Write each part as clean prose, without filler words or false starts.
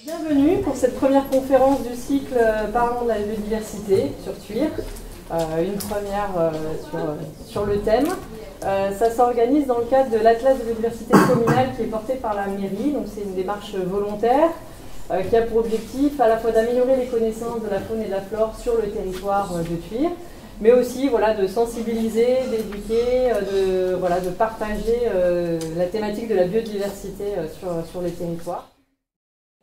Bienvenue pour cette première conférence du cycle Parlons de la biodiversité sur Thuir. Une première sur le thème. Ça s'organise dans le cadre de l'Atlas de biodiversité communale qui est porté par la mairie. Donc c'est une démarche volontaire qui a pour objectif à la fois d'améliorer les connaissances de la faune et de la flore sur le territoire de Thuir, mais aussi de sensibiliser, d'éduquer, de partager la thématique de la biodiversité sur les territoires.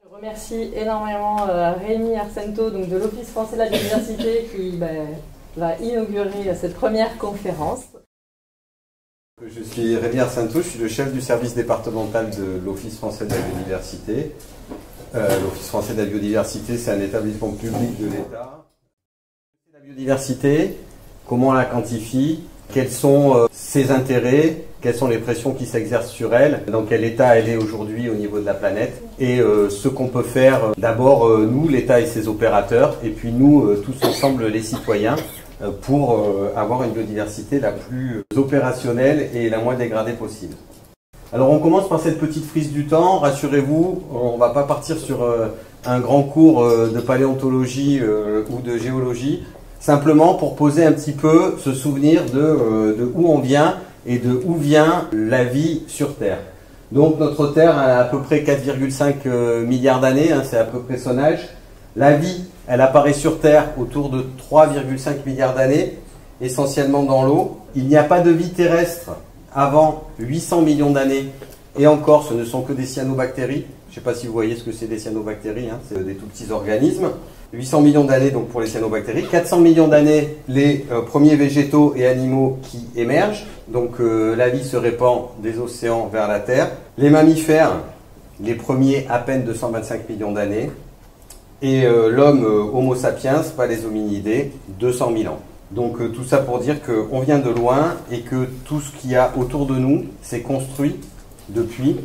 Je remercie énormément Rémi Arcento donc de l'Office français de la biodiversité qui va inaugurer cette première conférence. Je suis Rémi Arcento, je suis le chef du service départemental de l'Office français de la biodiversité. L'Office français de la biodiversité, c'est un établissement public de l'État. La biodiversité, comment on la quantifie, quels sont ses intérêts, quelles sont les pressions qui s'exercent sur elle, dans quel état elle est aujourd'hui au niveau de la planète, et ce qu'on peut faire d'abord nous, l'État et ses opérateurs, et puis nous, tous ensemble, les citoyens, pour avoir une biodiversité la plus opérationnelle et la moins dégradée possible. Alors on commence par cette petite frise du temps, rassurez-vous, on ne va pas partir sur un grand cours de paléontologie ou de géologie, simplement pour poser un petit peu ce souvenir de où on vient et de où vient la vie sur Terre. Donc notre Terre a à peu près 4,5 milliards d'années, c'est à peu près son âge. La vie, elle apparaît sur Terre autour de 3,5 milliards d'années, essentiellement dans l'eau. Il n'y a pas de vie terrestre avant 800 millions d'années, et encore, ce ne sont que des cyanobactéries. Je ne sais pas si vous voyez ce que c'est des cyanobactéries, c'est des tout petits organismes. 800 millions d'années donc pour les cyanobactéries, 400 millions d'années les premiers végétaux et animaux qui émergent, donc la vie se répand des océans vers la Terre. Les mammifères, les premiers à peine 225 millions d'années, et l'homme Homo sapiens, pas les hominidés, 200 000 ans. Donc tout ça pour dire qu'on vient de loin et que tout ce qu'il y a autour de nous s'est construit depuis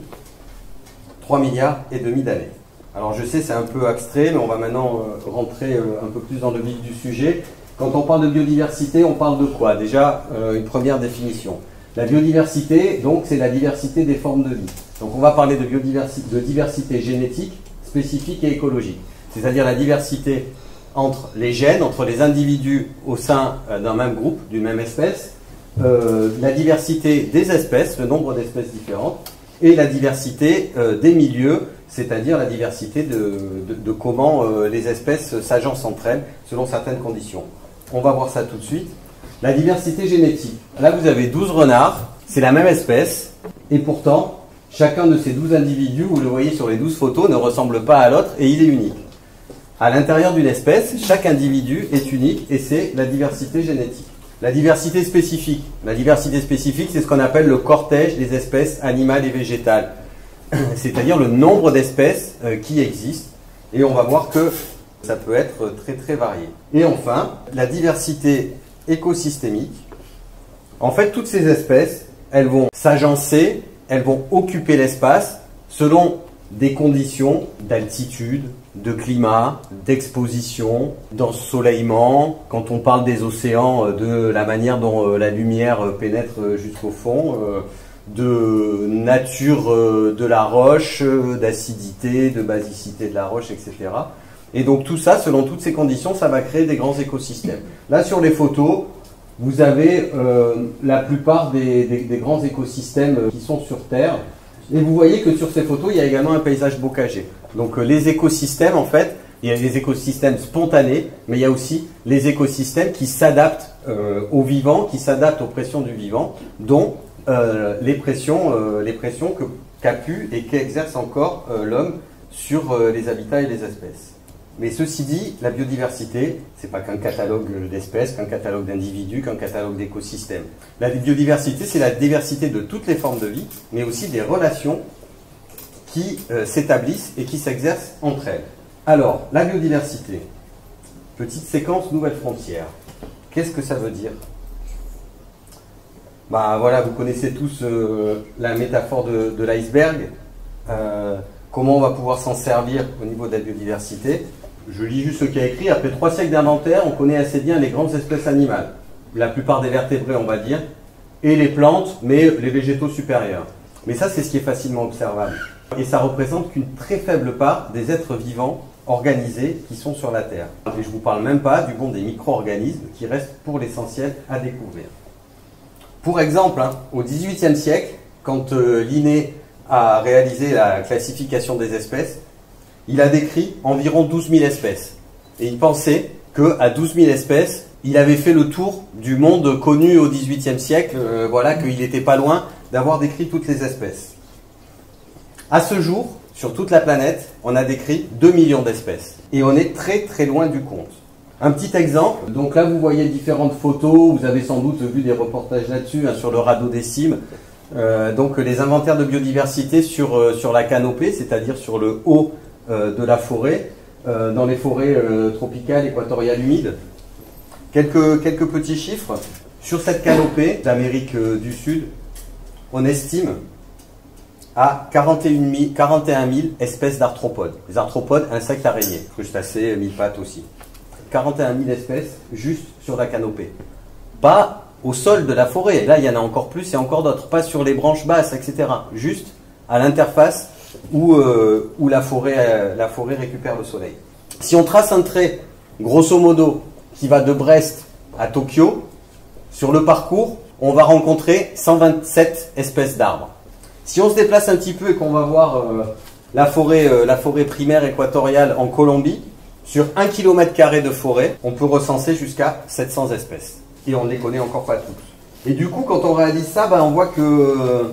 3 milliards et demi d'années. Alors je sais, c'est un peu abstrait, mais on va maintenant rentrer un peu plus dans le vif du sujet. Quand on parle de biodiversité, on parle de quoi? Déjà, une première définition. La biodiversité, donc, c'est la diversité des formes de vie. Donc on va parler de diversité génétique, spécifique et écologique. C'est-à-dire la diversité entre les gènes, entre les individus au sein d'un même groupe, d'une même espèce, la diversité des espèces, le nombre d'espèces différentes, et la diversité des milieux, c'est-à-dire la diversité de comment les espèces s'agencent entre elles selon certaines conditions. On va voir ça tout de suite. La diversité génétique. Là, vous avez 12 renards, c'est la même espèce, et pourtant, chacun de ces 12 individus, vous le voyez sur les 12 photos, ne ressemble pas à l'autre et il est unique. À l'intérieur d'une espèce, chaque individu est unique et c'est la diversité génétique. La diversité spécifique. La diversité spécifique, c'est ce qu'on appelle le cortège des espèces animales et végétales. C'est-à-dire le nombre d'espèces qui existent. Et on va voir que ça peut être très très varié. Et enfin, la diversité écosystémique. En fait, toutes ces espèces, elles vont s'agencer, elles vont occuper l'espace selon des conditions d'altitude, de climat, d'exposition, d'ensoleillement. Quand on parle des océans, de la manière dont la lumière pénètre jusqu'au fond, de nature de la roche, d'acidité, de basicité de la roche, etc. Et donc tout ça, selon toutes ces conditions, ça va créer des grands écosystèmes. Là sur les photos, vous avez la plupart des grands écosystèmes qui sont sur Terre. Et vous voyez que sur ces photos, il y a également un paysage bocagé. Donc les écosystèmes, en fait, il y a les écosystèmes spontanés, mais il y a aussi les écosystèmes qui s'adaptent au vivant, qui s'adaptent aux pressions du vivant, dont les pressions qu'a pu et qu'exerce encore l'homme sur les habitats et les espèces. Mais ceci dit, la biodiversité, c'est pas qu'un catalogue d'espèces, qu'un catalogue d'individus, qu'un catalogue d'écosystèmes. La biodiversité, c'est la diversité de toutes les formes de vie, mais aussi des relations qui s'établissent et qui s'exercent entre elles. Alors, la biodiversité, petite séquence nouvelle frontière. Qu'est-ce que ça veut dire? Voilà, vous connaissez tous la métaphore de l'iceberg. Comment on va pouvoir s'en servir au niveau de la biodiversité? Je lis juste ce qu'il y a écrit. Après 3 siècles d'inventaire, on connaît assez bien les grandes espèces animales. La plupart des vertébrés, on va dire, et les plantes, mais les végétaux supérieurs. Mais ça, c'est ce qui est facilement observable. Et ça représente qu'une très faible part des êtres vivants organisés qui sont sur la Terre. Et je ne vous parle même pas du monde des micro-organismes qui restent pour l'essentiel à découvrir. Pour exemple, au XVIIIe siècle, quand Linné a réalisé la classification des espèces, il a décrit environ 12 000 espèces. Et il pensait qu'à 12 000 espèces, il avait fait le tour du monde connu au XVIIIe siècle, voilà, qu'il n'était pas loin d'avoir décrit toutes les espèces. À ce jour, sur toute la planète, on a décrit 2 millions d'espèces. Et on est très très loin du compte. Un petit exemple, donc là vous voyez différentes photos, vous avez sans doute vu des reportages là-dessus, sur le radeau des cimes. Donc les inventaires de biodiversité sur la canopée, c'est-à-dire sur le haut de la forêt, dans les forêts tropicales, équatoriales, humides. Quelques petits chiffres. Sur cette canopée d'Amérique du Sud, on estime à 41 000 espèces d'arthropodes. Les arthropodes, insectes, araignées, crustacés, mille-pattes aussi. 41 000 espèces juste sur la canopée. Pas au sol de la forêt, là il y en a encore plus et encore d'autres. Pas sur les branches basses, etc. Juste à l'interface où la forêt récupère le soleil. Si on trace un trait, grosso modo, qui va de Brest à Tokyo, sur le parcours, on va rencontrer 127 espèces d'arbres. Si on se déplace un petit peu et qu'on va voir la forêt primaire équatoriale en Colombie, sur 1 km² de forêt, on peut recenser jusqu'à 700 espèces. Et on ne les connaît encore pas toutes. Et du coup, quand on réalise ça, on voit que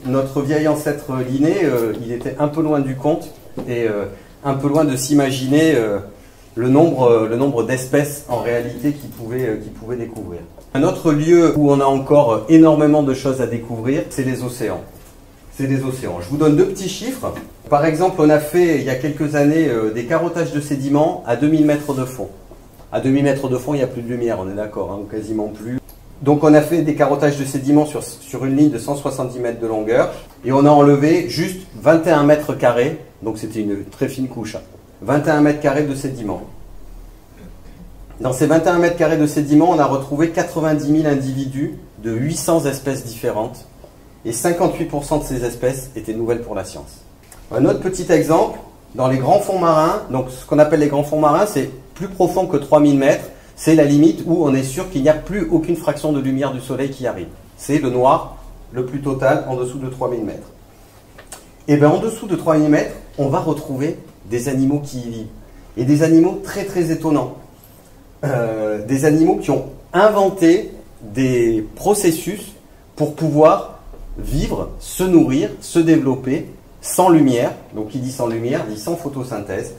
notre vieil ancêtre Linné, il était un peu loin du compte et un peu loin de s'imaginer le nombre d'espèces en réalité qu'il pouvait découvrir. Un autre lieu où on a encore énormément de choses à découvrir, c'est les océans. C'est les océans. Je vous donne 2 petits chiffres. Par exemple, on a fait il y a quelques années des carottages de sédiments à 2000 mètres de fond. À 2000 mètres de fond, il n'y a plus de lumière, on est d'accord, ou quasiment plus. Donc on a fait des carottages de sédiments sur une ligne de 170 mètres de longueur et on a enlevé juste 21 mètres carrés, donc c'était une très fine couche, 21 mètres carrés de sédiments. Dans ces 21 mètres carrés de sédiments, on a retrouvé 90 000 individus de 800 espèces différentes et 58% de ces espèces étaient nouvelles pour la science. Un autre petit exemple, dans les grands fonds marins, donc ce qu'on appelle les grands fonds marins, c'est plus profond que 3000 mètres, c'est la limite où on est sûr qu'il n'y a plus aucune fraction de lumière du soleil qui arrive. C'est le noir le plus total en dessous de 3000 mètres. Et bien en dessous de 3000 mètres, on va retrouver des animaux qui y vivent. Et des animaux très très étonnants. Des animaux qui ont inventé des processus pour pouvoir vivre, se nourrir, se développer sans lumière. Donc qui dit sans lumière, dit sans photosynthèse.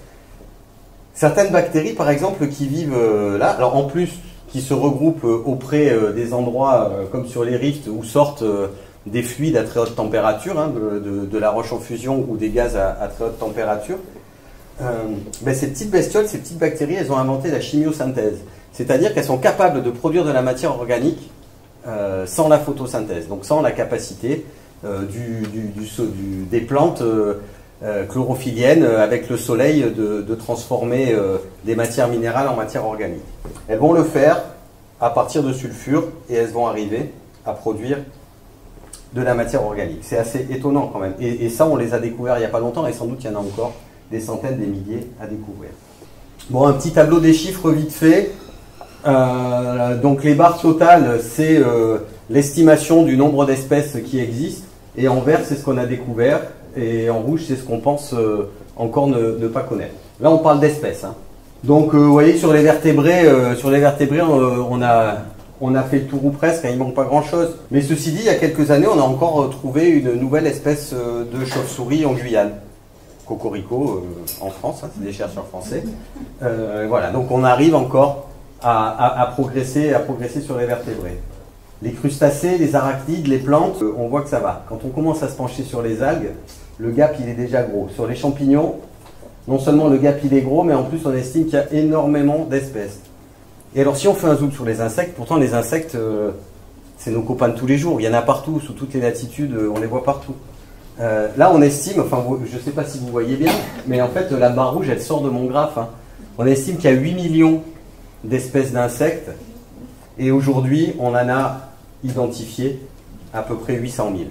Certaines bactéries, par exemple, qui vivent là, alors en plus, qui se regroupent auprès des endroits comme sur les rifts où sortent des fluides à très haute température, de la roche en fusion ou des gaz à très haute température, ces petites bestioles, ces petites bactéries, elles ont inventé la chimiosynthèse. C'est-à-dire qu'elles sont capables de produire de la matière organique sans la photosynthèse, donc sans la capacité des plantes chlorophylliennes avec le soleil de transformer des matières minérales en matière organique. Elles vont le faire à partir de sulfure et elles vont arriver à produire de la matière organique. C'est assez étonnant quand même. Et ça, on les a découverts il n'y a pas longtemps et sans doute il y en a encore des centaines, des milliers à découvrir. Bon, un petit tableau des chiffres vite fait. Donc les barres totales, c'est l'estimation du nombre d'espèces qui existent. Et en vert, c'est ce qu'on a découvert. Et en rouge, c'est ce qu'on pense encore ne pas connaître. Là, on parle d'espèces. Donc, vous voyez, sur les vertébrés, on a fait le tour ou presque, il ne manque pas grand-chose. Mais ceci dit, il y a quelques années, on a encore trouvé une nouvelle espèce de chauve-souris en Guyane. Cocorico en France, c'est des chercheurs français. Voilà, donc on arrive encore à progresser sur les vertébrés. Les crustacés, les arachnides, les plantes, on voit que ça va. Quand on commence à se pencher sur les algues, le gap il est déjà gros. Sur les champignons, non seulement le gap il est gros, mais en plus on estime qu'il y a énormément d'espèces. Et alors si on fait un zoom sur les insectes, pourtant les insectes, c'est nos copains de tous les jours. Il y en a partout, sous toutes les latitudes, on les voit partout. Là on estime, enfin je ne sais pas si vous voyez bien, mais en fait la barre rouge elle sort de mon graphe. On estime qu'il y a 8 millions d'espèces d'insectes. Et aujourd'hui on en a identifié à peu près 800 000.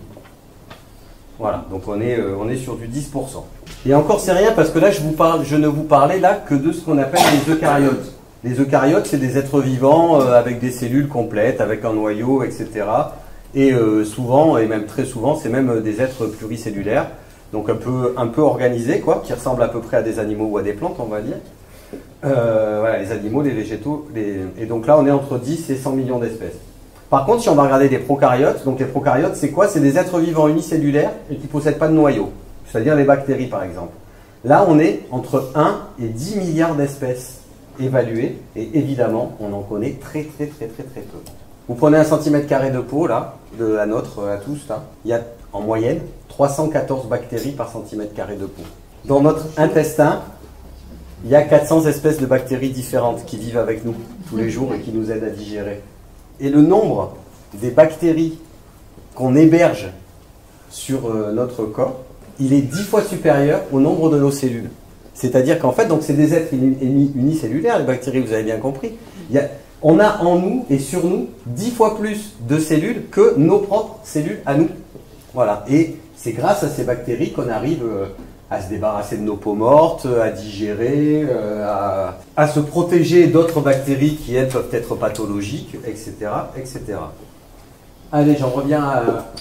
Voilà, donc on est sur du 10%. Et encore c'est rien parce que là je ne vous parlais là que de ce qu'on appelle les eucaryotes. Les eucaryotes, c'est des êtres vivants avec des cellules complètes, avec un noyau, etc. Et souvent, et même très souvent, c'est même des êtres pluricellulaires, donc un peu organisés, quoi, qui ressemblent à peu près à des animaux ou à des plantes, on va dire. Voilà, les animaux, les végétaux, et donc là on est entre 10 et 100 millions d'espèces. Par contre, si on va regarder les prokaryotes, donc les prokaryotes, c'est quoi? C'est des êtres vivants unicellulaires et qui ne possèdent pas de noyau, c'est-à-dire les bactéries par exemple. Là, on est entre 1 et 10 milliards d'espèces évaluées, et évidemment, on en connaît très peu. Vous prenez un centimètre carré de peau, là, de la nôtre, à tous, là, il y a en moyenne 314 bactéries par centimètre carré de peau. Dans notre intestin, il y a 400 espèces de bactéries différentes qui vivent avec nous tous les jours et qui nous aident à digérer. Et le nombre des bactéries qu'on héberge sur notre corps, il est 10 fois supérieur au nombre de nos cellules. C'est-à-dire qu'en fait, donc c'est des êtres unicellulaires, les bactéries, vous avez bien compris. On a en nous et sur nous 10 fois plus de cellules que nos propres cellules à nous. Voilà. Et c'est grâce à ces bactéries qu'on arrive à se débarrasser de nos peaux mortes, à digérer, à se protéger d'autres bactéries qui, elles, peuvent être pathologiques, etc. etc. Allez, j'en reviens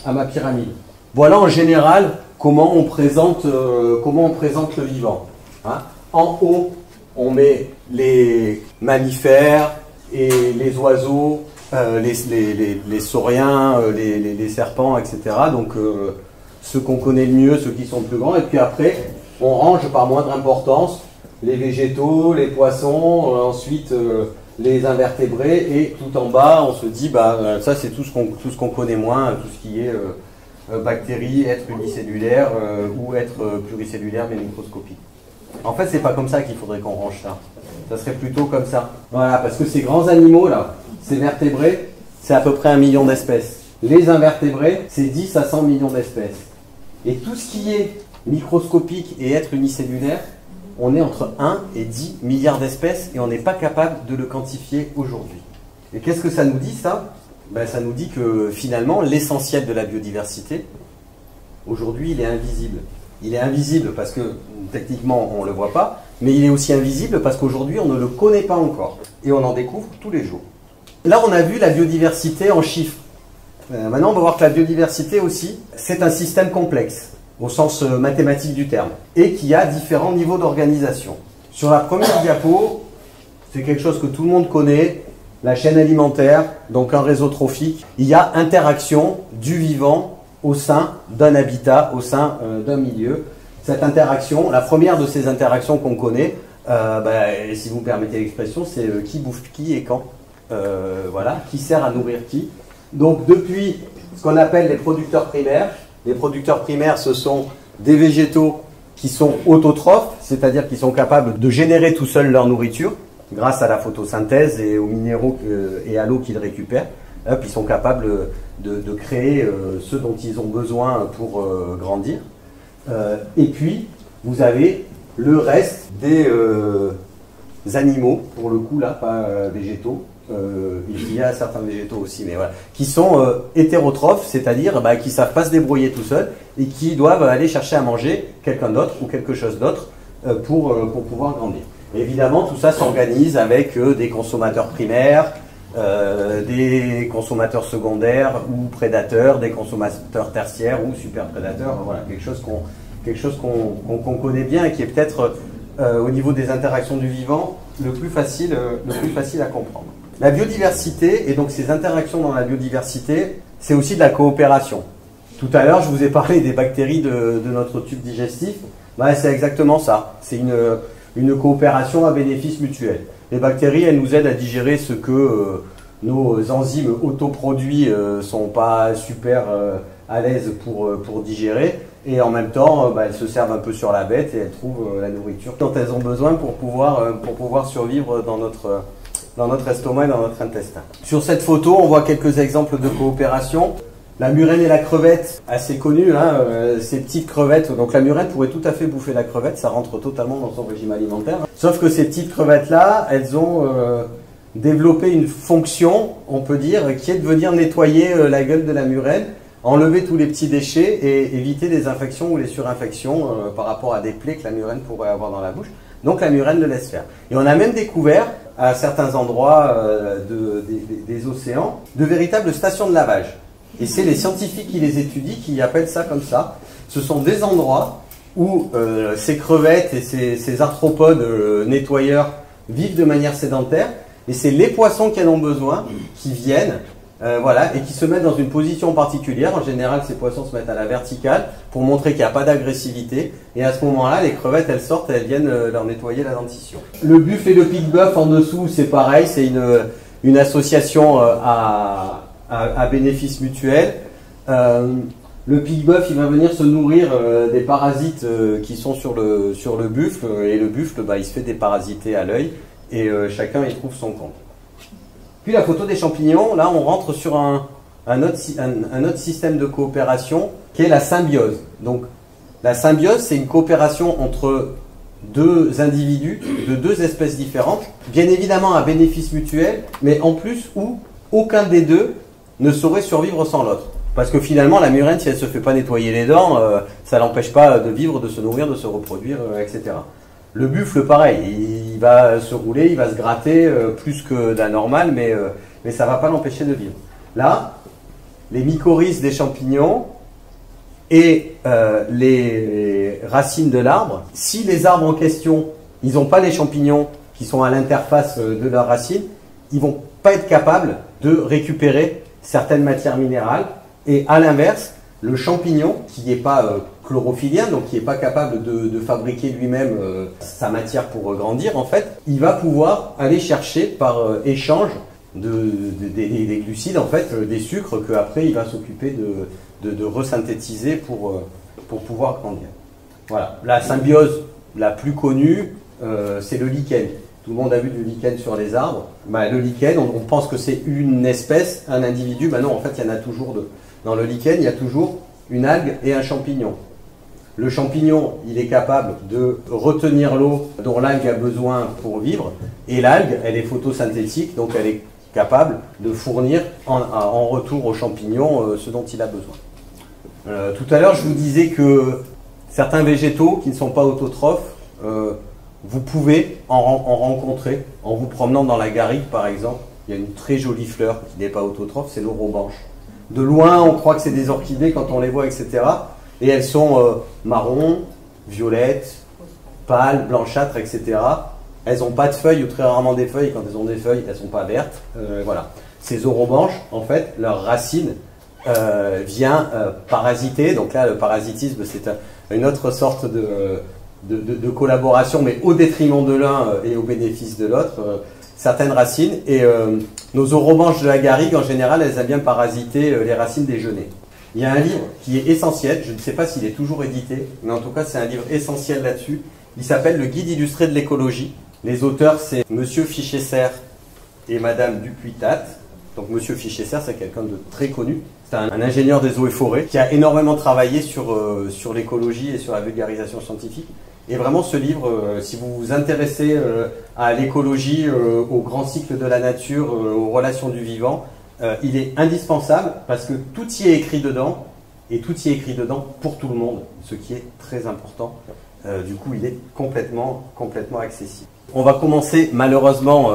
à ma pyramide. Voilà en général comment on présente le vivant. Hein. En haut, on met les mammifères et les oiseaux, les sauriens, les serpents, etc. Donc, ceux qu'on connaît le mieux, ceux qui sont plus grands, et puis après, on range par moindre importance les végétaux, les poissons, ensuite les invertébrés, et tout en bas, on se dit, bah, ça c'est tout ce qu'on connaît moins, tout ce qui est bactéries, êtres unicellulaires ou êtres pluricellulaires mais microscopiques. En fait, c'est pas comme ça qu'il faudrait qu'on range ça. Ça serait plutôt comme ça. Voilà, parce que ces grands animaux là, ces vertébrés, c'est à peu près 1 million d'espèces. Les invertébrés, c'est 10 à 100 millions d'espèces. Et tout ce qui est microscopique et être unicellulaire, on est entre 1 et 10 milliards d'espèces et on n'est pas capable de le quantifier aujourd'hui. Et qu'est-ce que ça nous dit ça? Ben, ça nous dit que finalement, l'essentiel de la biodiversité, aujourd'hui, il est invisible. Il est invisible parce que techniquement, on ne le voit pas, mais il est aussi invisible parce qu'aujourd'hui, on ne le connaît pas encore. Et on en découvre tous les jours. Là, on a vu la biodiversité en chiffres. Maintenant, on va voir que la biodiversité aussi, c'est un système complexe, au sens mathématique du terme, et qui a différents niveaux d'organisation. Sur la première diapo, c'est quelque chose que tout le monde connaît, la chaîne alimentaire, donc un réseau trophique. Il y a interaction du vivant au sein d'un habitat, au sein d'un milieu. Cette interaction, la première de ces interactions qu'on connaît, si vous me permettez l'expression, c'est qui bouffe qui et quand. Voilà, qui sert à nourrir qui. Donc depuis ce qu'on appelle les producteurs primaires, ce sont des végétaux qui sont autotrophes, c'est-à-dire qui sont capables de générer tout seuls leur nourriture grâce à la photosynthèse et aux minéraux et à l'eau qu'ils récupèrent. Hop, ils sont capables de créer ce dont ils ont besoin pour grandir. Et puis, vous avez le reste des animaux, pour le coup là, pas végétaux. Il y a certains végétaux aussi, mais voilà, qui sont hétérotrophes, c'est-à-dire qui ne savent pas se débrouiller tout seuls et qui doivent aller chercher à manger quelqu'un d'autre ou quelque chose d'autre pour pouvoir grandir. Et évidemment, tout ça s'organise avec des consommateurs primaires, des consommateurs secondaires ou prédateurs, des consommateurs tertiaires ou super prédateurs. Voilà, quelque chose qu'on connaît bien et qui est peut-être au niveau des interactions du vivant le plus facile à comprendre. La biodiversité, et donc ces interactions dans la biodiversité, c'est aussi de la coopération. Tout à l'heure, je vous ai parlé des bactéries de notre tube digestif. C'est exactement ça. C'est une coopération à bénéfice mutuel. Les bactéries, elles nous aident à digérer ce que nos enzymes autoproduits ne sont pas super à l'aise pour digérer. Et en même temps, elles se servent un peu sur la bête et elles trouvent la nourriture dont elles ont besoin pour pouvoir survivre dans notre estomac et dans notre intestin. Sur cette photo, on voit quelques exemples de coopération. La murène et la crevette, assez connues, hein, ces petites crevettes. Donc la murène pourrait tout à fait bouffer la crevette, ça rentre totalement dans son régime alimentaire. Sauf que ces petites crevettes-là, elles ont développé une fonction, on peut dire, qui est de venir nettoyer la gueule de la murène enlever tous les petits déchets et éviter les infections ou les surinfections par rapport à des plaies que la murène pourrait avoir dans la bouche. Donc la murène le laisse faire. Et on a même découvert à certains endroits des océans de véritables stations de lavage. Et c'est les scientifiques qui les étudient qui appellent ça comme ça. Ce sont des endroits où ces crevettes et ces arthropodes nettoyeurs vivent de manière sédentaire. Et c'est les poissons qui en ont besoin qui viennent. Voilà, et qui se mettent dans une position particulière. En général, ces poissons se mettent à la verticale pour montrer qu'il n'y a pas d'agressivité. Et à ce moment-là, les crevettes, elles sortent et elles viennent leur nettoyer la dentition. Le buffle et le pique-bœuf en dessous, c'est pareil. C'est une association à bénéfice mutuel. Le pique-bœuf, il va venir se nourrir des parasites qui sont sur le buffle. Et le buffle, il se fait déparasiter à l'œil. Et chacun y trouve son compte. Puis la photo des champignons, là on rentre sur un autre système de coopération qui est la symbiose. Donc la symbiose, c'est une coopération entre deux individus de deux espèces différentes, bien évidemment à bénéfice mutuel, mais en plus où aucun des deux ne saurait survivre sans l'autre. Parce que finalement la murène, si elle ne se fait pas nettoyer les dents, ça ne l'empêche pas de vivre, de se nourrir, de se reproduire, etc. Le buffle, pareil, il va se rouler, il va se gratter plus que la normale, mais ça ne va pas l'empêcher de vivre. Là, les mycorhizes des champignons et les racines de l'arbre, si les arbres en question, ils n'ont pas les champignons qui sont à l'interface de leurs racines, ils ne vont pas être capables de récupérer certaines matières minérales. Et à l'inverse, le champignon, qui n'est pas chlorophylien, donc qui n'est pas capable de fabriquer lui-même sa matière pour grandir, en fait, il va pouvoir aller chercher par échange des glucides, en fait, des sucres qu'après il va s'occuper de resynthétiser pour pouvoir grandir. Voilà. La symbiose la plus connue, c'est le lichen. Tout le monde a vu du lichen sur les arbres. Le lichen, on pense que c'est une espèce, un individu. Non, en fait, il y en a toujours deux. Dans le lichen, il y a toujours une algue et un champignon. Le champignon, il est capable de retenir l'eau dont l'algue a besoin pour vivre, et l'algue, elle est photosynthétique, donc elle est capable de fournir en retour au champignon ce dont il a besoin. Tout à l'heure, je vous disais que certains végétaux qui ne sont pas autotrophes, vous pouvez en rencontrer en vous promenant dans la garrigue, par exemple. Il y a une très jolie fleur qui n'est pas autotrophe, c'est l'orobanche. De loin, on croit que c'est des orchidées quand on les voit, etc. Et elles sont marron, violettes, pâles, blanchâtres, etc. Elles n'ont pas de feuilles ou très rarement des feuilles. Quand elles ont des feuilles, elles ne sont pas vertes. Voilà. Ces orobanches, en fait, leur racine vient parasiter. Donc là, le parasitisme, c'est une autre sorte de collaboration, mais au détriment de l'un et au bénéfice de l'autre. Certaines racines. Et nos orobanches de la garrigue, en général, elles aiment bien parasiter les racines des genêts. Il y a un livre qui est essentiel, je ne sais pas s'il est toujours édité, mais en tout cas c'est un livre essentiel là-dessus. Il s'appelle Le Guide illustré de l'écologie. Les auteurs, c'est Monsieur Fichesser et Madame Dupuitat. Donc Monsieur Fichesser, c'est quelqu'un de très connu. C'est un ingénieur des eaux et forêts qui a énormément travaillé sur l'écologie et sur la vulgarisation scientifique. Et vraiment ce livre, si vous vous intéressez à l'écologie, au grand cycle de la nature, aux relations du vivant, il est indispensable parce que tout y est écrit dedans, et tout y est écrit dedans pour tout le monde, ce qui est très important. Du coup, il est complètement accessible. On va commencer malheureusement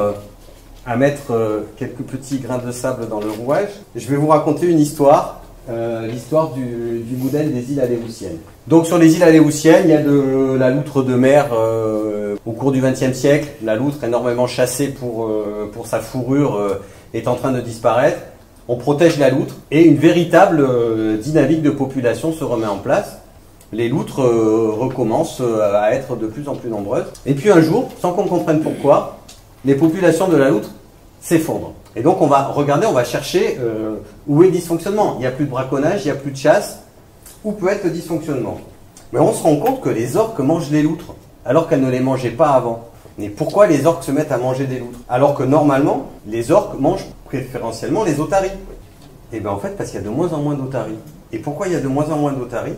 à mettre quelques petits grains de sable dans le rouage. Je vais vous raconter une histoire, l'histoire du modèle des îles Aléoutiennes. Donc sur les îles Aléoutiennes, il y a de la loutre de mer au cours du XXe siècle. La loutre, énormément chassée pour sa fourrure, est en train de disparaître. On protège la loutre et une véritable dynamique de population se remet en place. Les loutres recommencent à être de plus en plus nombreuses. Et puis un jour, sans qu'on comprenne pourquoi, les populations de la loutre s'effondrent. Et donc on va regarder, on va chercher où est le dysfonctionnement. Il n'y a plus de braconnage, il n'y a plus de chasse. Où peut être le dysfonctionnement? Mais on se rend compte que les orques mangent les loutres, alors qu'elles ne les mangeaient pas avant. Mais pourquoi les orques se mettent à manger des loutres? Alors que normalement, les orques mangent préférentiellement les otaries. Et bien en fait, parce qu'il y a de moins en moins d'otaries. Et pourquoi il y a de moins en moins d'otaries?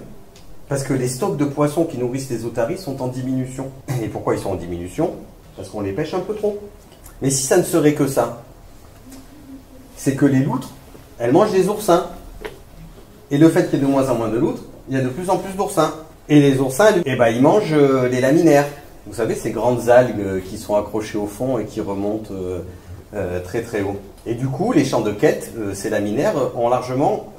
Parce que les stocks de poissons qui nourrissent les otaries sont en diminution. Et pourquoi ils sont en diminution? Parce qu'on les pêche un peu trop. Mais si ça ne serait que ça, c'est que les loutres, elles mangent des oursins. Et le fait qu'il y ait de moins en moins de loutres, il y a de plus en plus d'oursins. Et les oursins, eh ben, ils mangent les laminaires. Vous savez, ces grandes algues qui sont accrochées au fond et qui remontent très très haut. Et du coup, les champs de kelp, ces laminaires, ont largement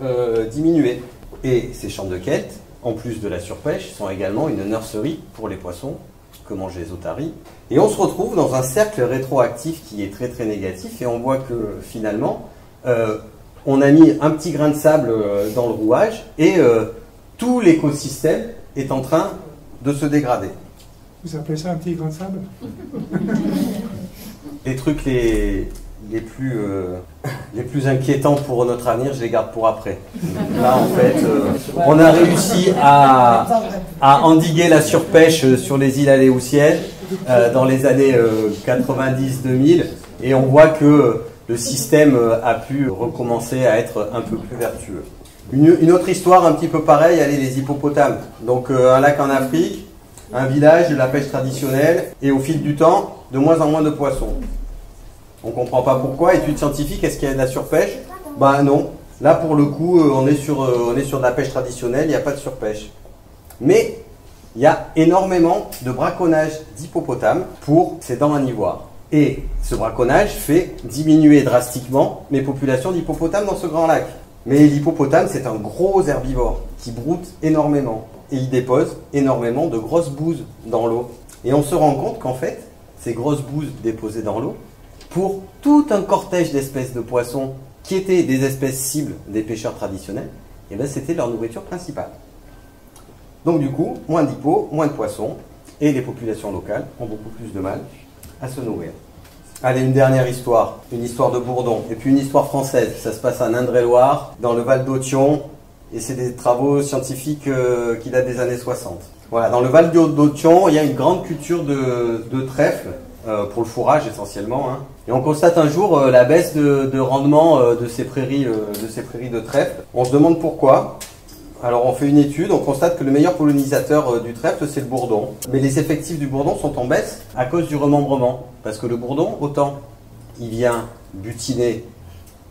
diminué. Et ces champs de kelp, en plus de la surpêche, sont également une nurserie pour les poissons que mangent les otaries. Et on se retrouve dans un cercle rétroactif qui est très très négatif, et on voit que finalement, on a mis un petit grain de sable dans le rouage, et tout l'écosystème est en train de se dégrader. Vous appelez ça un petit grain de sable? Les trucs les plus inquiétants pour notre avenir, je les garde pour après. Là, en fait, on a réussi à endiguer la surpêche sur les îles Aléoutiennes dans les années 90-2000, et on voit que le système a pu recommencer à être un peu plus vertueux. Une autre histoire un petit peu pareille, elle est les hippopotames. Donc un lac en Afrique, un village, de la pêche traditionnelle, et au fil du temps, de moins en moins de poissons. On ne comprend pas pourquoi. Études scientifiques, est-ce qu'il y a de la surpêche? Ben non. Là, pour le coup, on est sur de la pêche traditionnelle, il n'y a pas de surpêche. Mais il y a énormément de braconnage d'hippopotames pour ces dents à ivoire. Et ce braconnage fait diminuer drastiquement les populations d'hippopotames dans ce grand lac. Mais l'hippopotame, c'est un gros herbivore qui broute énormément. Et il dépose énormément de grosses bouses dans l'eau. Et on se rend compte qu'en fait, ces grosses bouses déposées dans l'eau, pour tout un cortège d'espèces de poissons qui étaient des espèces cibles des pêcheurs traditionnels, et bien c'était leur nourriture principale. Donc du coup, moins d'hippos, moins de poissons, et les populations locales ont beaucoup plus de mal à se nourrir. Allez, une dernière histoire, une histoire de bourdon, et puis une histoire française. Ça se passe à Indre-et-Loire, dans le Val d'Authion, et c'est des travaux scientifiques qui datent des années 60. Voilà, dans le Val d'Authion, il y a une grande culture de trèfle, pour le fourrage essentiellement, hein. Et on constate un jour la baisse de rendement de ces prairies de trèfle. On se demande pourquoi. Alors on fait une étude, on constate que le meilleur pollinisateur du trèfle, c'est le bourdon. Mais les effectifs du bourdon sont en baisse à cause du remembrement. Parce que le bourdon, autant il vient butiner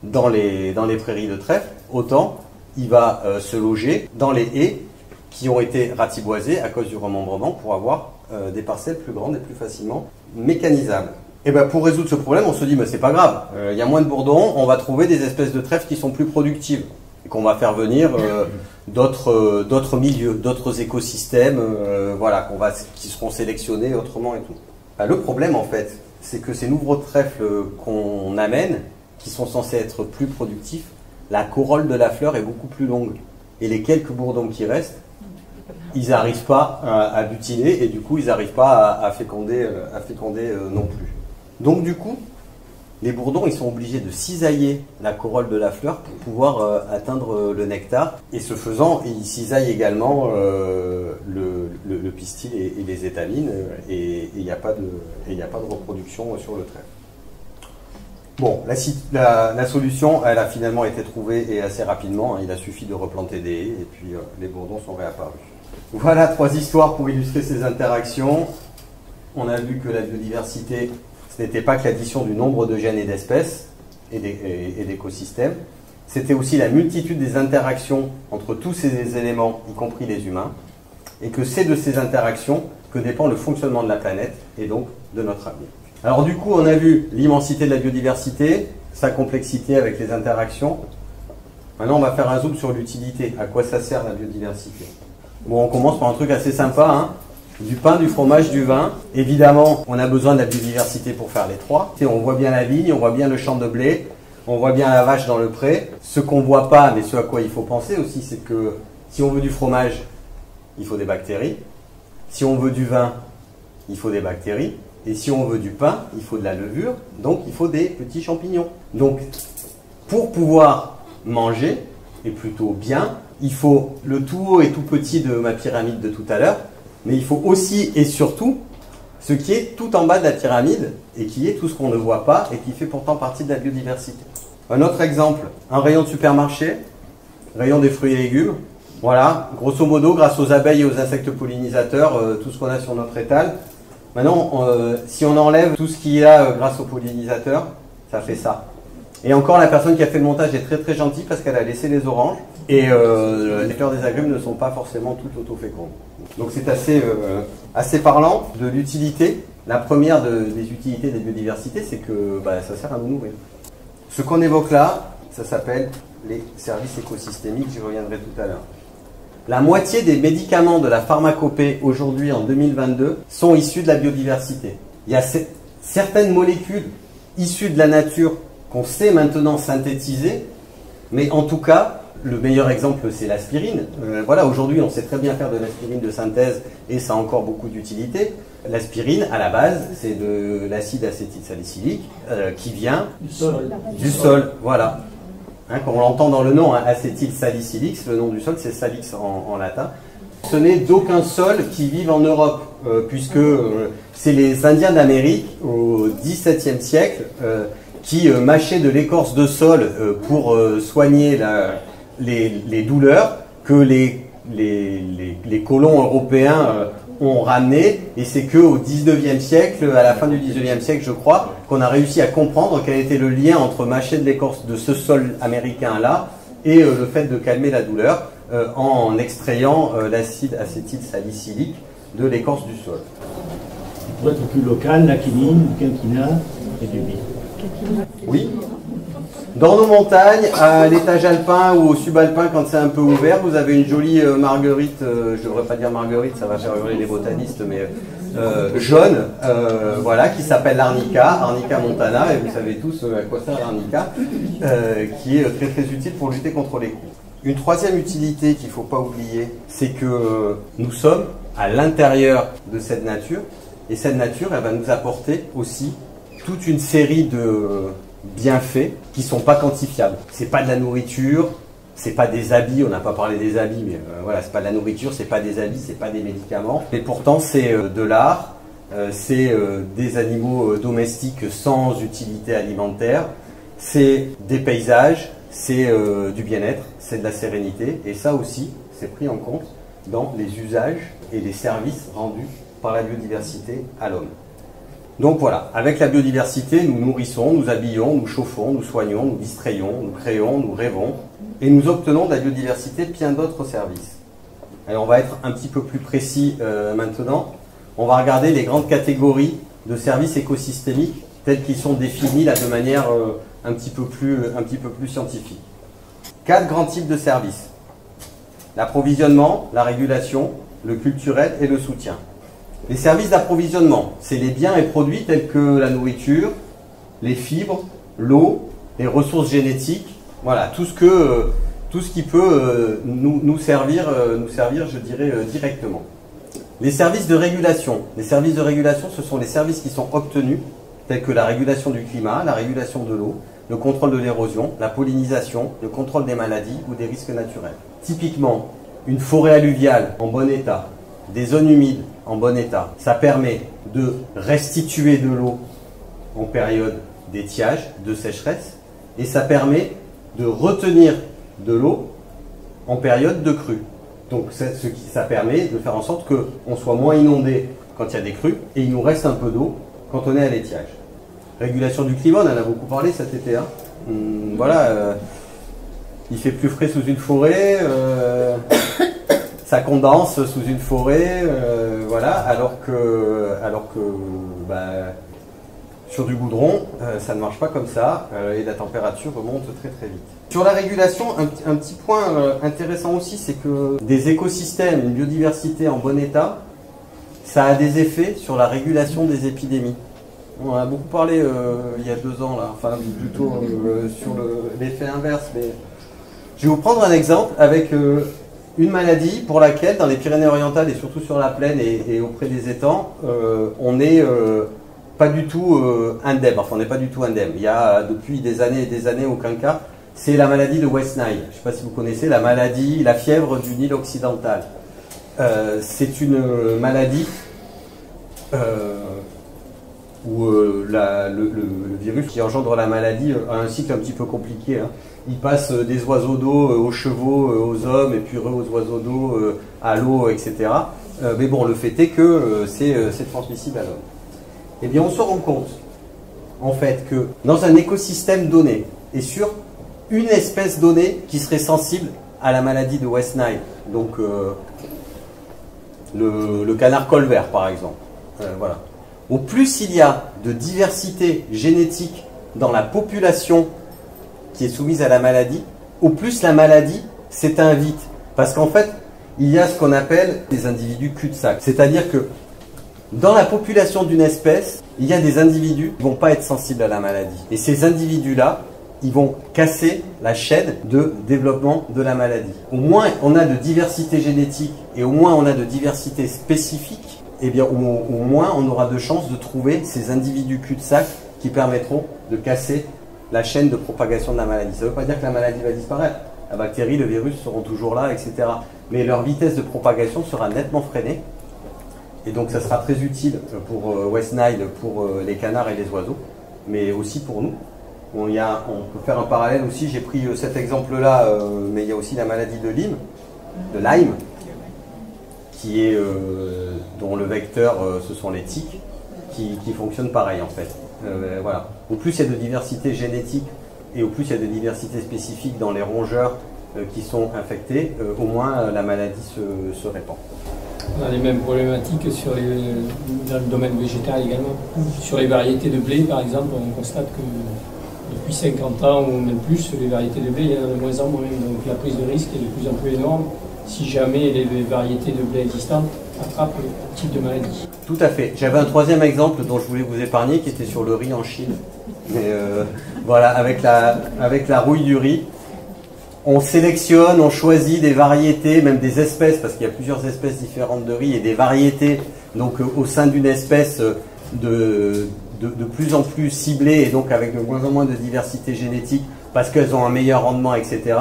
dans les prairies de trèfle, autant il va se loger dans les haies qui ont été ratiboisées à cause du remembrement pour avoir des parcelles plus grandes et plus facilement mécanisables. Et ben pour résoudre ce problème, on se dit, mais c'est pas grave, il y a moins de bourdons, on va trouver des espèces de trèfle qui sont plus productives et qu'on va faire venir d'autres milieux, d'autres écosystèmes, voilà, qui seront sélectionnés autrement et tout. Ben, le problème en fait, c'est que ces nouveaux trèfles qu'on amène, qui sont censés être plus productifs, la corolle de la fleur est beaucoup plus longue. Et les quelques bourdons qui restent, ils n'arrivent pas à butiner et du coup ils n'arrivent pas à féconder non plus. Donc du coup, les bourdons ils sont obligés de cisailler la corolle de la fleur pour pouvoir atteindre le nectar. Et ce faisant, ils cisaillent également le pistil et les étamines et il n'y a pas de reproduction sur le trèfle. Bon, la solution, elle a finalement été trouvée et assez rapidement. Hein, il a suffi de replanter des haies et puis les bourdons sont réapparus. Voilà 3 histoires pour illustrer ces interactions. On a vu que la biodiversité, ce n'était pas que l'addition du nombre de gènes et d'espèces et d'écosystèmes, c'était aussi la multitude des interactions entre tous ces éléments, y compris les humains, et que c'est de ces interactions que dépend le fonctionnement de la planète et donc de notre avenir. Alors du coup, on a vu l'immensité de la biodiversité, sa complexité avec les interactions. Maintenant, on va faire un zoom sur l'utilité. À quoi ça sert la biodiversité? Bon, on commence par un truc assez sympa, hein. Du pain, du fromage, du vin. Évidemment, on a besoin de la biodiversité pour faire les trois. On voit bien la vigne, on voit bien le champ de blé, on voit bien la vache dans le pré. Ce qu'on ne voit pas, mais ce à quoi il faut penser aussi, c'est que si on veut du fromage, il faut des bactéries. Si on veut du vin, il faut des bactéries. Et si on veut du pain, il faut de la levure, donc il faut des petits champignons. Donc, pour pouvoir manger, et plutôt bien, il faut le tout haut et tout petit de ma pyramide de tout à l'heure, mais il faut aussi et surtout ce qui est tout en bas de la pyramide, et qui est tout ce qu'on ne voit pas, et qui fait pourtant partie de la biodiversité. Un autre exemple, un rayon de supermarché, rayon des fruits et légumes. Voilà, grosso modo, grâce aux abeilles et aux insectes pollinisateurs, tout ce qu'on a sur notre étal. Maintenant, si on enlève tout ce qu'il y a grâce aux pollinisateurs, ça fait ça. Et encore, la personne qui a fait le montage est très très gentille parce qu'elle a laissé les oranges. Et les fleurs des agrumes ne sont pas forcément toutes auto-fécondes. Donc c'est assez parlant de l'utilité. La première des utilités des biodiversités, c'est que ça sert à nous nourrir. Ce qu'on évoque là, ça s'appelle les services écosystémiques, j'y reviendrai tout à l'heure. La moitié des médicaments de la pharmacopée aujourd'hui en 2022 sont issus de la biodiversité. Il y a certaines molécules issues de la nature qu'on sait maintenant synthétiser, mais en tout cas, le meilleur exemple c'est l'aspirine. Voilà, aujourd'hui on sait très bien faire de l'aspirine de synthèse et ça a encore beaucoup d'utilité. L'aspirine, à la base, c'est de l'acide acétylsalicylique qui vient du sol. Voilà. Hein, comme on l'entend dans le nom, hein, acétylsalicylique, le nom du sol c'est salix en latin. Ce n'est d'aucun sol qui vive en Europe, puisque c'est les Indiens d'Amérique au XVIIe siècle qui mâchaient de l'écorce de sol pour soigner les douleurs que les colons européens ont ramené, et c'est qu'au 19e siècle, à la fin du 19e siècle je crois, qu'on a réussi à comprendre quel était le lien entre mâcher de l'écorce de ce sol américain là et le fait de calmer la douleur en extrayant l'acide acétylsalicylique de l'écorce du sol. Pour être plus local, la quinine, le quinquina et du bien. Oui. Dans nos montagnes, à l'étage alpin ou au subalpin, quand c'est un peu ouvert, vous avez une jolie marguerite, je ne devrais pas dire marguerite, ça va faire hurler les botanistes, mais jaune, voilà, qui s'appelle l'arnica, Arnica montana, et vous savez tous à quoi sert l'arnica, qui est très très utile pour lutter contre les coups. Une troisième utilité qu'il ne faut pas oublier, c'est que nous sommes à l'intérieur de cette nature, et cette nature, elle va nous apporter aussi toute une série de bienfaits qui ne sont pas quantifiables. C'est pas de la nourriture, c'est pas des habits, on n'a pas parlé des habits, mais voilà, c'est pas de la nourriture, c'est pas des habits, c'est pas des médicaments. Mais pourtant, c'est de l'art, c'est des animaux domestiques sans utilité alimentaire, c'est des paysages, c'est du bien-être, c'est de la sérénité, et ça aussi, c'est pris en compte dans les usages et les services rendus par la biodiversité à l'homme. Donc voilà, avec la biodiversité, nous nourrissons, nous habillons, nous chauffons, nous soignons, nous distrayons, nous créons, nous rêvons, et nous obtenons de la biodiversité bien d'autres services. Alors on va être un petit peu plus précis maintenant. On va regarder les grandes catégories de services écosystémiques tels qu'ils sont définis là de manière un petit peu plus scientifique. 4 grands types de services. L'approvisionnement, la régulation, le culturel et le soutien. Les services d'approvisionnement, c'est les biens et produits tels que la nourriture, les fibres, l'eau, les ressources génétiques, voilà, tout ce qui peut nous servir, je dirais, directement. Les services de régulation. Les services de régulation, ce sont les services qui sont obtenus, tels que la régulation du climat, la régulation de l'eau, le contrôle de l'érosion, la pollinisation, le contrôle des maladies ou des risques naturels. Typiquement, une forêt alluviale en bon état, des zones humides en bon état, ça permet de restituer de l'eau en période d'étiage, de sécheresse, et ça permet de retenir de l'eau en période de crue. Donc ça permet de faire en sorte qu'on soit moins inondé quand il y a des crues, et il nous reste un peu d'eau quand on est à l'étiage. Régulation du climat, on en a beaucoup parlé cet été. Hein. Voilà, il fait plus frais sous une forêt, ça condense sous une forêt, voilà, alors que sur du goudron, ça ne marche pas comme ça, et la température remonte très très vite. Sur la régulation, un petit point intéressant aussi, c'est que des écosystèmes, une biodiversité en bon état, ça a des effets sur la régulation des épidémies. On en a beaucoup parlé il y a 2 ans, là, enfin plutôt sur l'effet inverse, mais je vais vous prendre un exemple avec une maladie pour laquelle, dans les Pyrénées-Orientales et surtout sur la plaine et auprès des étangs, on n'est pas du tout indemne. Enfin, on n'est pas du tout indemne. Il y a depuis des années et des années aucun cas. C'est la maladie de West Nile. Je ne sais pas si vous connaissez la maladie, la fièvre du Nil occidental. C'est une maladie où le virus qui engendre la maladie a un cycle un petit peu compliqué. Hein. Il passe des oiseaux d'eau aux chevaux, aux hommes, et puis aux oiseaux d'eau à l'eau, etc. Mais bon, le fait est que c'est transmissible à l'homme. Eh bien, on se rend compte, en fait, que dans un écosystème donné, et sur une espèce donnée qui serait sensible à la maladie de West Nile. Donc le canard colvert par exemple. Voilà. Au plus il y a de diversité génétique dans la population qui est soumise à la maladie, au plus la maladie s'éteint vite. Parce qu'en fait, il y a ce qu'on appelle des individus cul-de-sac. C'est-à-dire que dans la population d'une espèce, il y a des individus qui ne vont pas être sensibles à la maladie. Et ces individus-là, ils vont casser la chaîne de développement de la maladie. Au moins on a de diversité génétique et au moins on a de diversité spécifique, et bien au moins on aura de chances de trouver ces individus cul-de-sac qui permettront de casser la chaîne de propagation de la maladie. Ça ne veut pas dire que la maladie va disparaître. La bactérie, le virus seront toujours là, etc. Mais leur vitesse de propagation sera nettement freinée. Et donc ça sera très utile pour West Nile, pour les canards et les oiseaux, mais aussi pour nous. On peut faire un parallèle aussi, j'ai pris cet exemple-là, mais il y a aussi la maladie de Lyme, qui est, dont le vecteur, ce sont les tiques, qui fonctionnent pareil en fait. Voilà. Au plus il y a de diversité génétique et au plus il y a de diversité spécifique dans les rongeurs qui sont infectés, au moins la maladie se répand. On a les mêmes problématiques dans le domaine végétal également. Sur les variétés de blé, par exemple, on constate que depuis 50 ans ou même plus, les variétés de blé, il y en a de moins en moins. Donc la prise de risque est de plus en plus énorme si jamais les variétés de blé existantes attrapent le type de maladie. Tout à fait. J'avais un troisième exemple dont je voulais vous épargner qui était sur le riz en Chine. Mais voilà, avec la rouille du riz, on sélectionne, on choisit des variétés, même des espèces, parce qu'il y a plusieurs espèces différentes de riz et des variétés, donc au sein d'une espèce de plus en plus ciblées et donc avec de moins en moins de diversité génétique parce qu'elles ont un meilleur rendement, etc.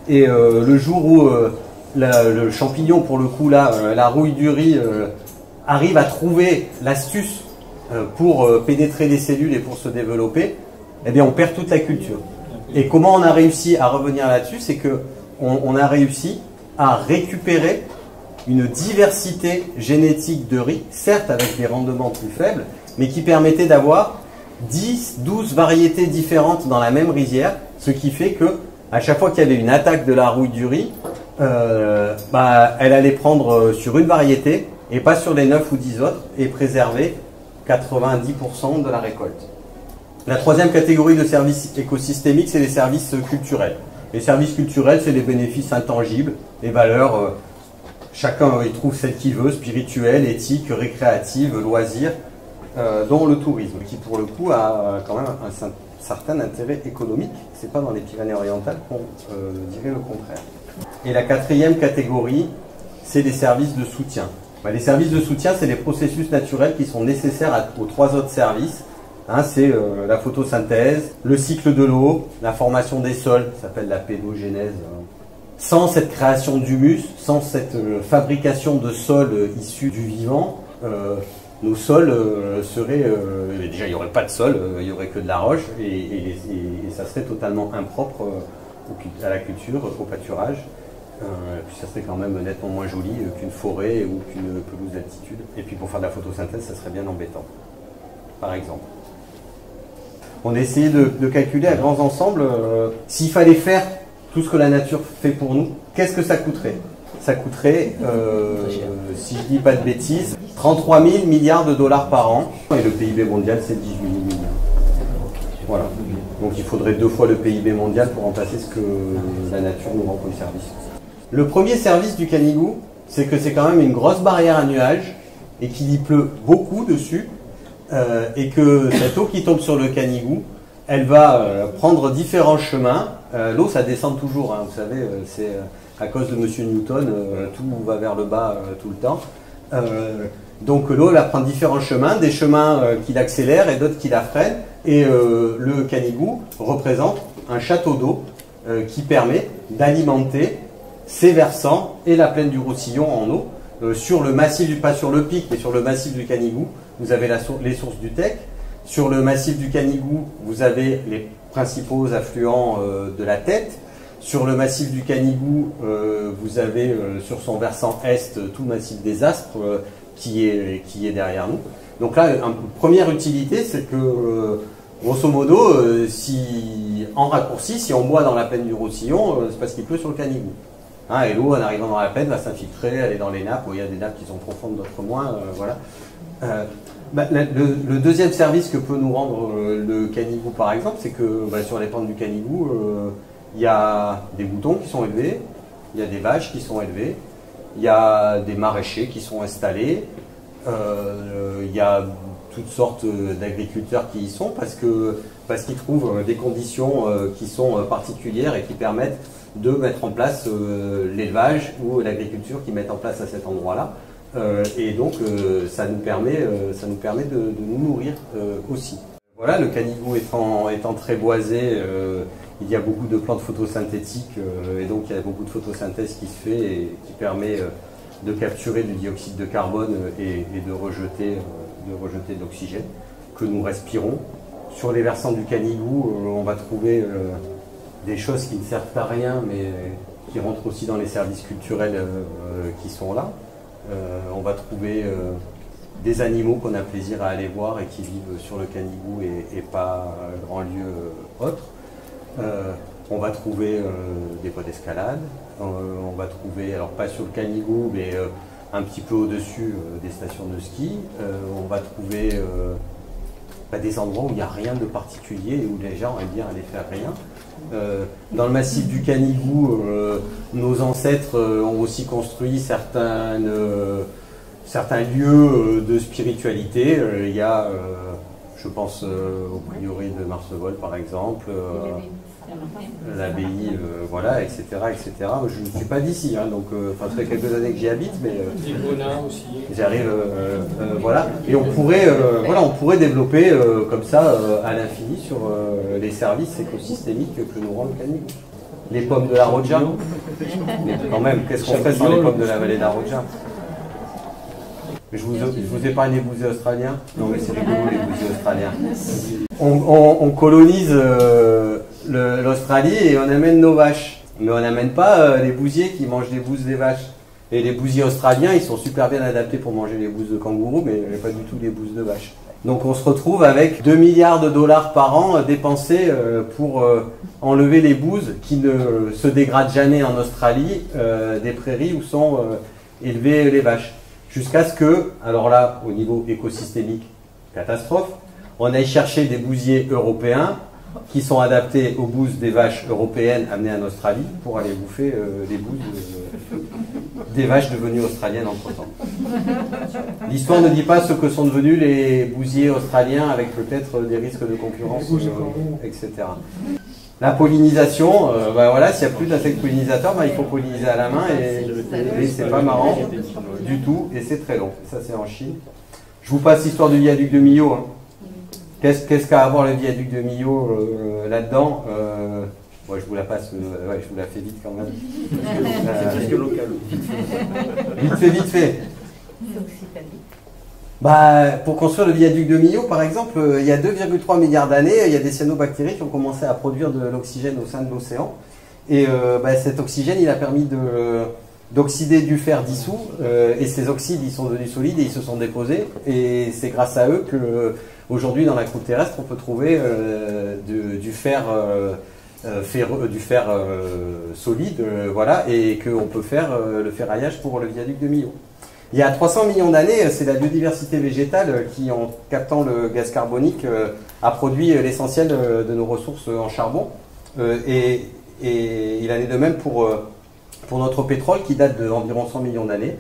Et le jour où le champignon, pour le coup là, la rouille du riz, arrive à trouver l'astuce pour pénétrer les cellules et pour se développer, eh bien on perd toute la culture. Et comment on a réussi à revenir là-dessus, c'est que on a réussi à récupérer une diversité génétique de riz, certes avec des rendements plus faibles, mais qui permettait d'avoir 10, 12 variétés différentes dans la même rizière, ce qui fait que à chaque fois qu'il y avait une attaque de la rouille du riz, elle allait prendre sur une variété et pas sur les 9 ou 10 autres et préserver 90% de la récolte. La troisième catégorie de services écosystémiques, c'est les services culturels. Les services culturels, c'est les bénéfices intangibles, les valeurs, chacun y trouve celle qu'il veut, spirituelle, éthique, récréative, loisirs, dont le tourisme, qui pour le coup a quand même un certain intérêt économique. C'est pas dans les Pyrénées-Orientales qu'on dirait le contraire. Et la quatrième catégorie, c'est les services de soutien. Les services de soutien, c'est les processus naturels qui sont nécessaires aux trois autres services. C'est la photosynthèse, le cycle de l'eau, la formation des sols, ça s'appelle la pédogénèse. Sans cette création d'humus, sans cette fabrication de sols issus du vivant, nos sols seraient... déjà, il n'y aurait pas de sol, il n'y aurait que de la roche, et ça serait totalement impropre à la culture, au pâturage. Puis ça serait quand même nettement moins joli qu'une forêt ou qu'une pelouse d'altitude. Et puis pour faire de la photosynthèse, ça serait bien embêtant, par exemple. On a essayé de calculer à grands ensembles s'il fallait faire tout ce que la nature fait pour nous, qu'est-ce que ça coûterait? Ça coûterait, si je dis pas de bêtises, 33 000 milliards de dollars par an. Et le PIB mondial, c'est 18 000 milliards. Voilà. Donc il faudrait 2 fois le PIB mondial pour remplacer ce que la nature nous rend comme service. Le premier service du Canigou, c'est que c'est quand même une grosse barrière à nuages et qu'il y pleut beaucoup dessus. Et que cette eau qui tombe sur le Canigou, elle va prendre différents chemins. L'eau, ça descend toujours, vous savez, c'est à cause de Monsieur Newton, tout va vers le bas tout le temps. Donc l'eau, elle va prendre différents chemins, des chemins qui l'accélèrent et d'autres qui la freinent. Et le Canigou représente un château d'eau qui permet d'alimenter ses versants et la plaine du Roussillon en eau. Sur le massif, pas sur le pic, mais sur le massif du Canigou, vous avez les sources du Tech. Sur le massif du Canigou, vous avez les principaux affluents de la Tête. Sur le massif du Canigou, vous avez sur son versant est tout le massif des Aspres qui est derrière nous. Donc là, une première utilité, c'est que Grosso modo, en raccourci, si on boit dans la plaine du Roussillon, c'est parce qu'il pleut sur le Canigou. Hein, et l'eau, en arrivant dans la plaine, va s'infiltrer, aller dans les nappes. Il y a des nappes qui sont profondes, d'autres moins. Voilà. Le deuxième service que peut nous rendre le Canigou, par exemple, c'est que sur les pentes du Canigou, il y a des moutons qui sont élevés, il y a des vaches qui sont élevées, il y a des maraîchers qui sont installés, il y a toutes sortes d'agriculteurs qui y sont parce qu'ils trouvent des conditions qui sont particulières et qui permettent de mettre en place l'élevage ou l'agriculture qu'ils mettent en place à cet endroit-là. Et donc ça nous permet de nous nourrir aussi. Voilà, le Canigou étant très boisé, il y a beaucoup de plantes photosynthétiques et donc il y a beaucoup de photosynthèse qui se fait et qui permet de capturer du dioxyde de carbone et de rejeter de l'oxygène que nous respirons. Sur les versants du Canigou, on va trouver des choses qui ne servent à rien mais qui rentrent aussi dans les services culturels qui sont là. On va trouver des animaux qu'on a plaisir à aller voir et qui vivent sur le Canigou et pas en lieu autre. On va trouver des voies d'escalade, on va trouver, alors pas sur le Canigou, mais un petit peu au-dessus des stations de ski. On va trouver des endroits où il n'y a rien de particulier et où les gens aiment bien aller faire rien. Dans le massif du Canigou, nos ancêtres ont aussi construit certains lieux de spiritualité. Il y a, je pense au prieuré de Marcevol par exemple, l'abbaye, voilà, etc., etc. Je ne suis pas d'ici, hein, donc ça fait quelques années que j'y habite, mais aussi. J'arrive, voilà. Et on pourrait développer comme ça à l'infini sur les services écosystémiques que nous rend le Canigou. Les pommes de la Rodja, mais quand même, qu'est-ce qu'on ferait sans les pommes de la vallée de la Rodja? Je vous épargne les bousiers australiens. Non mais c'est rigolo les bousiers australiens. On colonise l'Australie et on amène nos vaches. Mais on n'amène pas les bousiers qui mangent les bouses des vaches. Et les bousiers australiens, ils sont super bien adaptés pour manger les bouses de kangourou, mais pas du tout les bouses de vache. Donc on se retrouve avec 2 milliards de dollars par an dépensés pour enlever les bouses qui ne se dégradent jamais en Australie, des prairies où sont élevées les vaches. Jusqu'à ce que, alors là, au niveau écosystémique, catastrophe, on aille chercher des bousiers européens qui sont adaptés aux bouses des vaches européennes amenées en Australie pour aller bouffer les bouses des vaches devenues australiennes entre-temps. L'histoire ne dit pas ce que sont devenus les bousiers australiens avec peut-être des risques de concurrence, etc. La pollinisation, voilà, s'il n'y a plus d'insectes pollinisateurs, il faut polliniser à la main et c'est pas marrant du tout et c'est très long. Ça c'est en Chine. Je vous passe l'histoire du viaduc de Millau. Hein. Qu'est-ce qu'a à voir le viaduc de Millau là-dedans? Moi je vous la passe, je vous la fais vite quand même. C'est presque local. Vite fait. Pour construire le viaduc de Millau, par exemple, il y a 2,3 milliards d'années, il y a des cyanobactéries qui ont commencé à produire de l'oxygène au sein de l'océan. Et cet oxygène, il a permis d'oxyder du fer dissous. Et ces oxydes, ils sont devenus solides et ils se sont déposés. Et c'est grâce à eux qu'aujourd'hui, dans la croûte terrestre, on peut trouver du fer solide, voilà, et qu'on peut faire le ferraillage pour le viaduc de Millau. Il y a 300 millions d'années, c'est la biodiversité végétale qui, en captant le gaz carbonique, a produit l'essentiel de nos ressources en charbon. Et il en est de même pour notre pétrole qui date d'environ 100 millions d'années.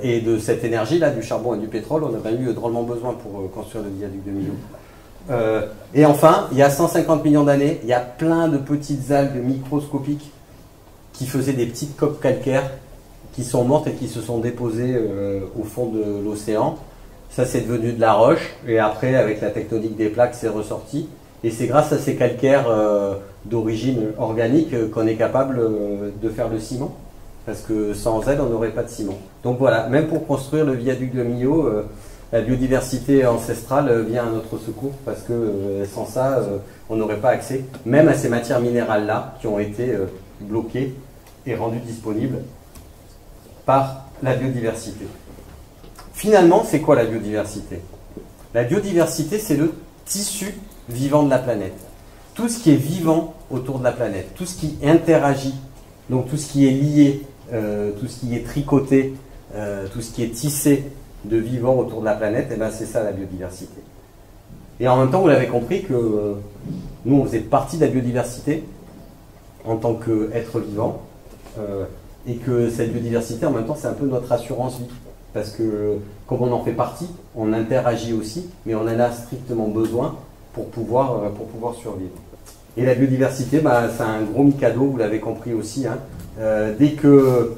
Et de cette énergie-là, du charbon et du pétrole, on avait eu drôlement besoin pour construire le viaduc de Millau. Et enfin, il y a 150 millions d'années, il y a plein de petites algues microscopiques qui faisaient des petites coques calcaires qui sont mortes et qui se sont déposées au fond de l'océan. Ça, c'est devenu de la roche, et après, avec la tectonique des plaques, c'est ressorti. Et c'est grâce à ces calcaires d'origine organique qu'on est capable de faire le ciment, parce que sans elles, on n'aurait pas de ciment. Donc voilà, même pour construire le viaduc de Millau, la biodiversité ancestrale vient à notre secours, parce que sans ça, on n'aurait pas accès, même à ces matières minérales-là, qui ont été bloquées et rendues disponibles par la biodiversité. Finalement, c'est quoi la biodiversité? La biodiversité, c'est le tissu vivant de la planète. Tout ce qui est vivant autour de la planète, tout ce qui interagit, donc tout ce qui est lié, tout ce qui est tricoté, tout ce qui est tissé de vivant autour de la planète, et ben c'est ça la biodiversité. Et en même temps, vous l'avez compris que nous, on faisait partie de la biodiversité en tant qu'être vivant, et que cette biodiversité, en même temps, c'est un peu notre assurance vie. Parce que, comme on en fait partie, on interagit aussi, mais on en a strictement besoin pour pouvoir survivre. Et la biodiversité, bah, c'est un gros mi-cadeau, vous l'avez compris aussi. Hein. Dès que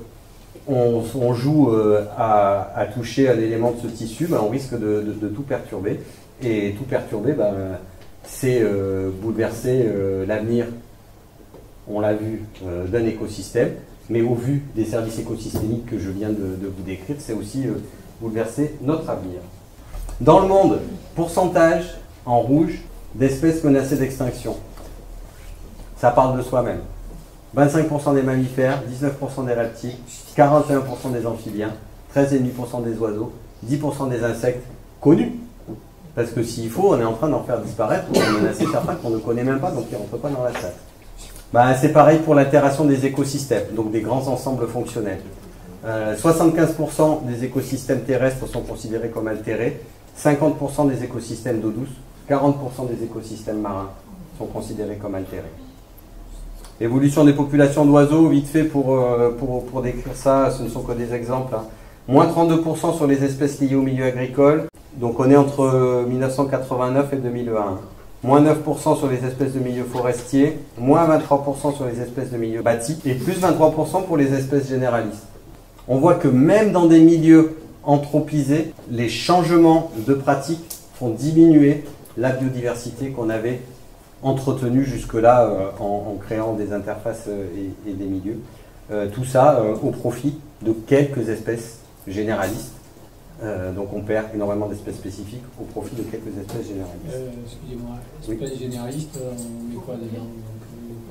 on joue à toucher à l'élément de ce tissu, bah, on risque de tout perturber. Et tout perturber, bah, c'est bouleverser l'avenir, on l'a vu, d'un écosystème. Mais au vu des services écosystémiques que je viens de vous décrire, c'est aussi bouleverser notre avenir. Dans le monde, pourcentage en rouge d'espèces menacées d'extinction. Ça parle de soi-même. 25% des mammifères, 19% des reptiles, 41% des amphibiens, 13,5% des oiseaux, 10% des insectes connus. Parce que s'il faut, on est en train d'en faire disparaître ou de menacer certains qu'on ne connaît même pas, donc ils ne rentrent pas dans la salle. Ben, c'est pareil pour l'altération des écosystèmes, donc des grands ensembles fonctionnels. 75% des écosystèmes terrestres sont considérés comme altérés, 50% des écosystèmes d'eau douce, 40% des écosystèmes marins sont considérés comme altérés. Évolution des populations d'oiseaux, vite fait pour décrire ça, ce ne sont que des exemples. Hein. Moins 32% sur les espèces liées au milieu agricole, donc on est entre 1989 et 2001. Moins 9% sur les espèces de milieu forestier, moins 23% sur les espèces de milieu bâti, et plus 23% pour les espèces généralistes. On voit que même dans des milieux anthropisés, les changements de pratiques font diminuer la biodiversité qu'on avait entretenue jusque-là en créant des interfaces et des milieux. Tout ça au profit de quelques espèces généralistes. Donc on perd énormément d'espèces spécifiques au profit de quelques espèces généralistes. Excusez-moi, espèces généralistes, on met quoi dedans?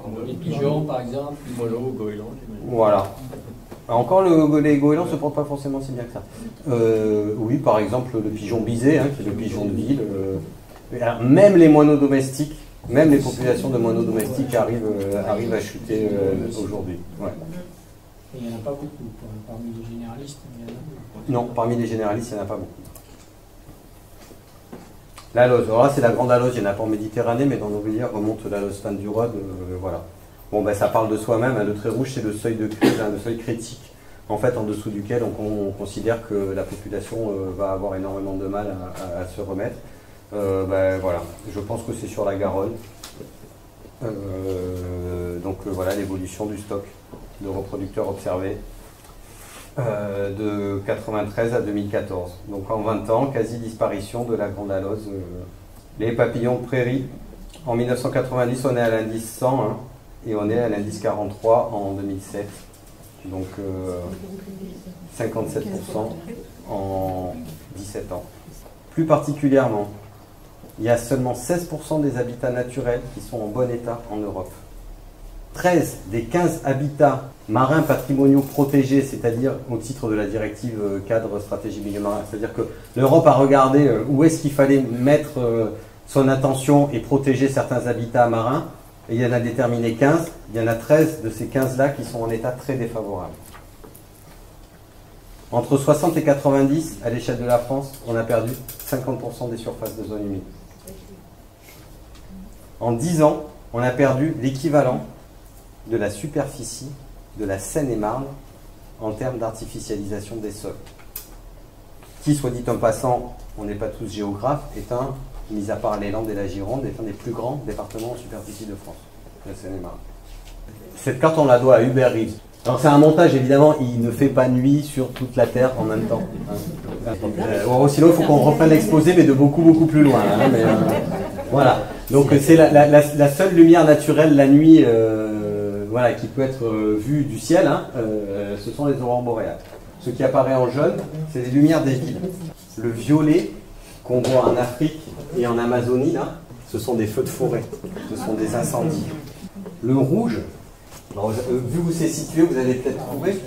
Donc, les pigeons par exemple, les goélands. Voilà. Encore les goélands ne se portent pas forcément si bien que ça. Oui, par exemple le pigeon bisé, hein, qui est le pigeon de ville. Même les moineaux domestiques, même les populations de moineaux domestiques arrivent à chuter aujourd'hui. Ouais. Il n'y en a pas beaucoup, parmi les généralistes. Il y en a beaucoup. Non, parmi les généralistes, il n'y en a pas beaucoup. La loze, alors là c'est la grande aloze, il n'y en a pas en Méditerranée, mais dans nos rivières remonte la loze fan du Rhône, voilà. Bon, ben ça parle de soi-même, hein, le trait rouge c'est le seuil de crise, hein, le seuil critique, en fait en dessous duquel on considère que la population va avoir énormément de mal à se remettre. Ben voilà, je pense que c'est sur la Garonne. Donc voilà l'évolution du stock de reproducteurs observés de 93 à 2014. Donc en 20 ans, quasi disparition de la grande aloze. Les papillons de prairie, en 1990 on est à l'indice 100 hein, et on est à l'indice 43 en 2007. Donc 57% en 17 ans. Plus particulièrement, il y a seulement 16% des habitats naturels qui sont en bon état en Europe. 13 des 15 habitats marins patrimoniaux protégés, c'est-à-dire au titre de la directive cadre stratégie milieu marin, c'est-à-dire que l'Europe a regardé où est-ce qu'il fallait mettre son attention et protéger certains habitats marins, et il y en a déterminé 15, il y en a 13 de ces 15-là qui sont en état très défavorable. Entre 60 et 90, à l'échelle de la France, on a perdu 50% des surfaces de zones humides. En 10 ans, on a perdu l'équivalent de la superficie de la Seine-et-Marne en termes d'artificialisation des sols. Qui, soit dit en passant, on n'est pas tous géographes, mis à part les Landes et la Gironde, est un des plus grands départements en superficie de France, la Seine-et-Marne. Cette carte, on la doit à Hubert Reeves. Alors c'est un montage, évidemment, il ne fait pas nuit sur toute la Terre en même temps. Sinon, il faut qu'on reprenne l'exposé, mais de beaucoup, beaucoup plus loin. Hein, voilà. Donc c'est la seule lumière naturelle la nuit voilà, qui peut être vue du ciel, hein, ce sont les aurores boréales. Ce qui apparaît en jaune, c'est les lumières des villes. Le violet qu'on voit en Afrique et en Amazonie, là, ce sont des feux de forêt, ce sont des incendies. Le rouge, alors, vu où c'est situé, vous allez peut-être trouver,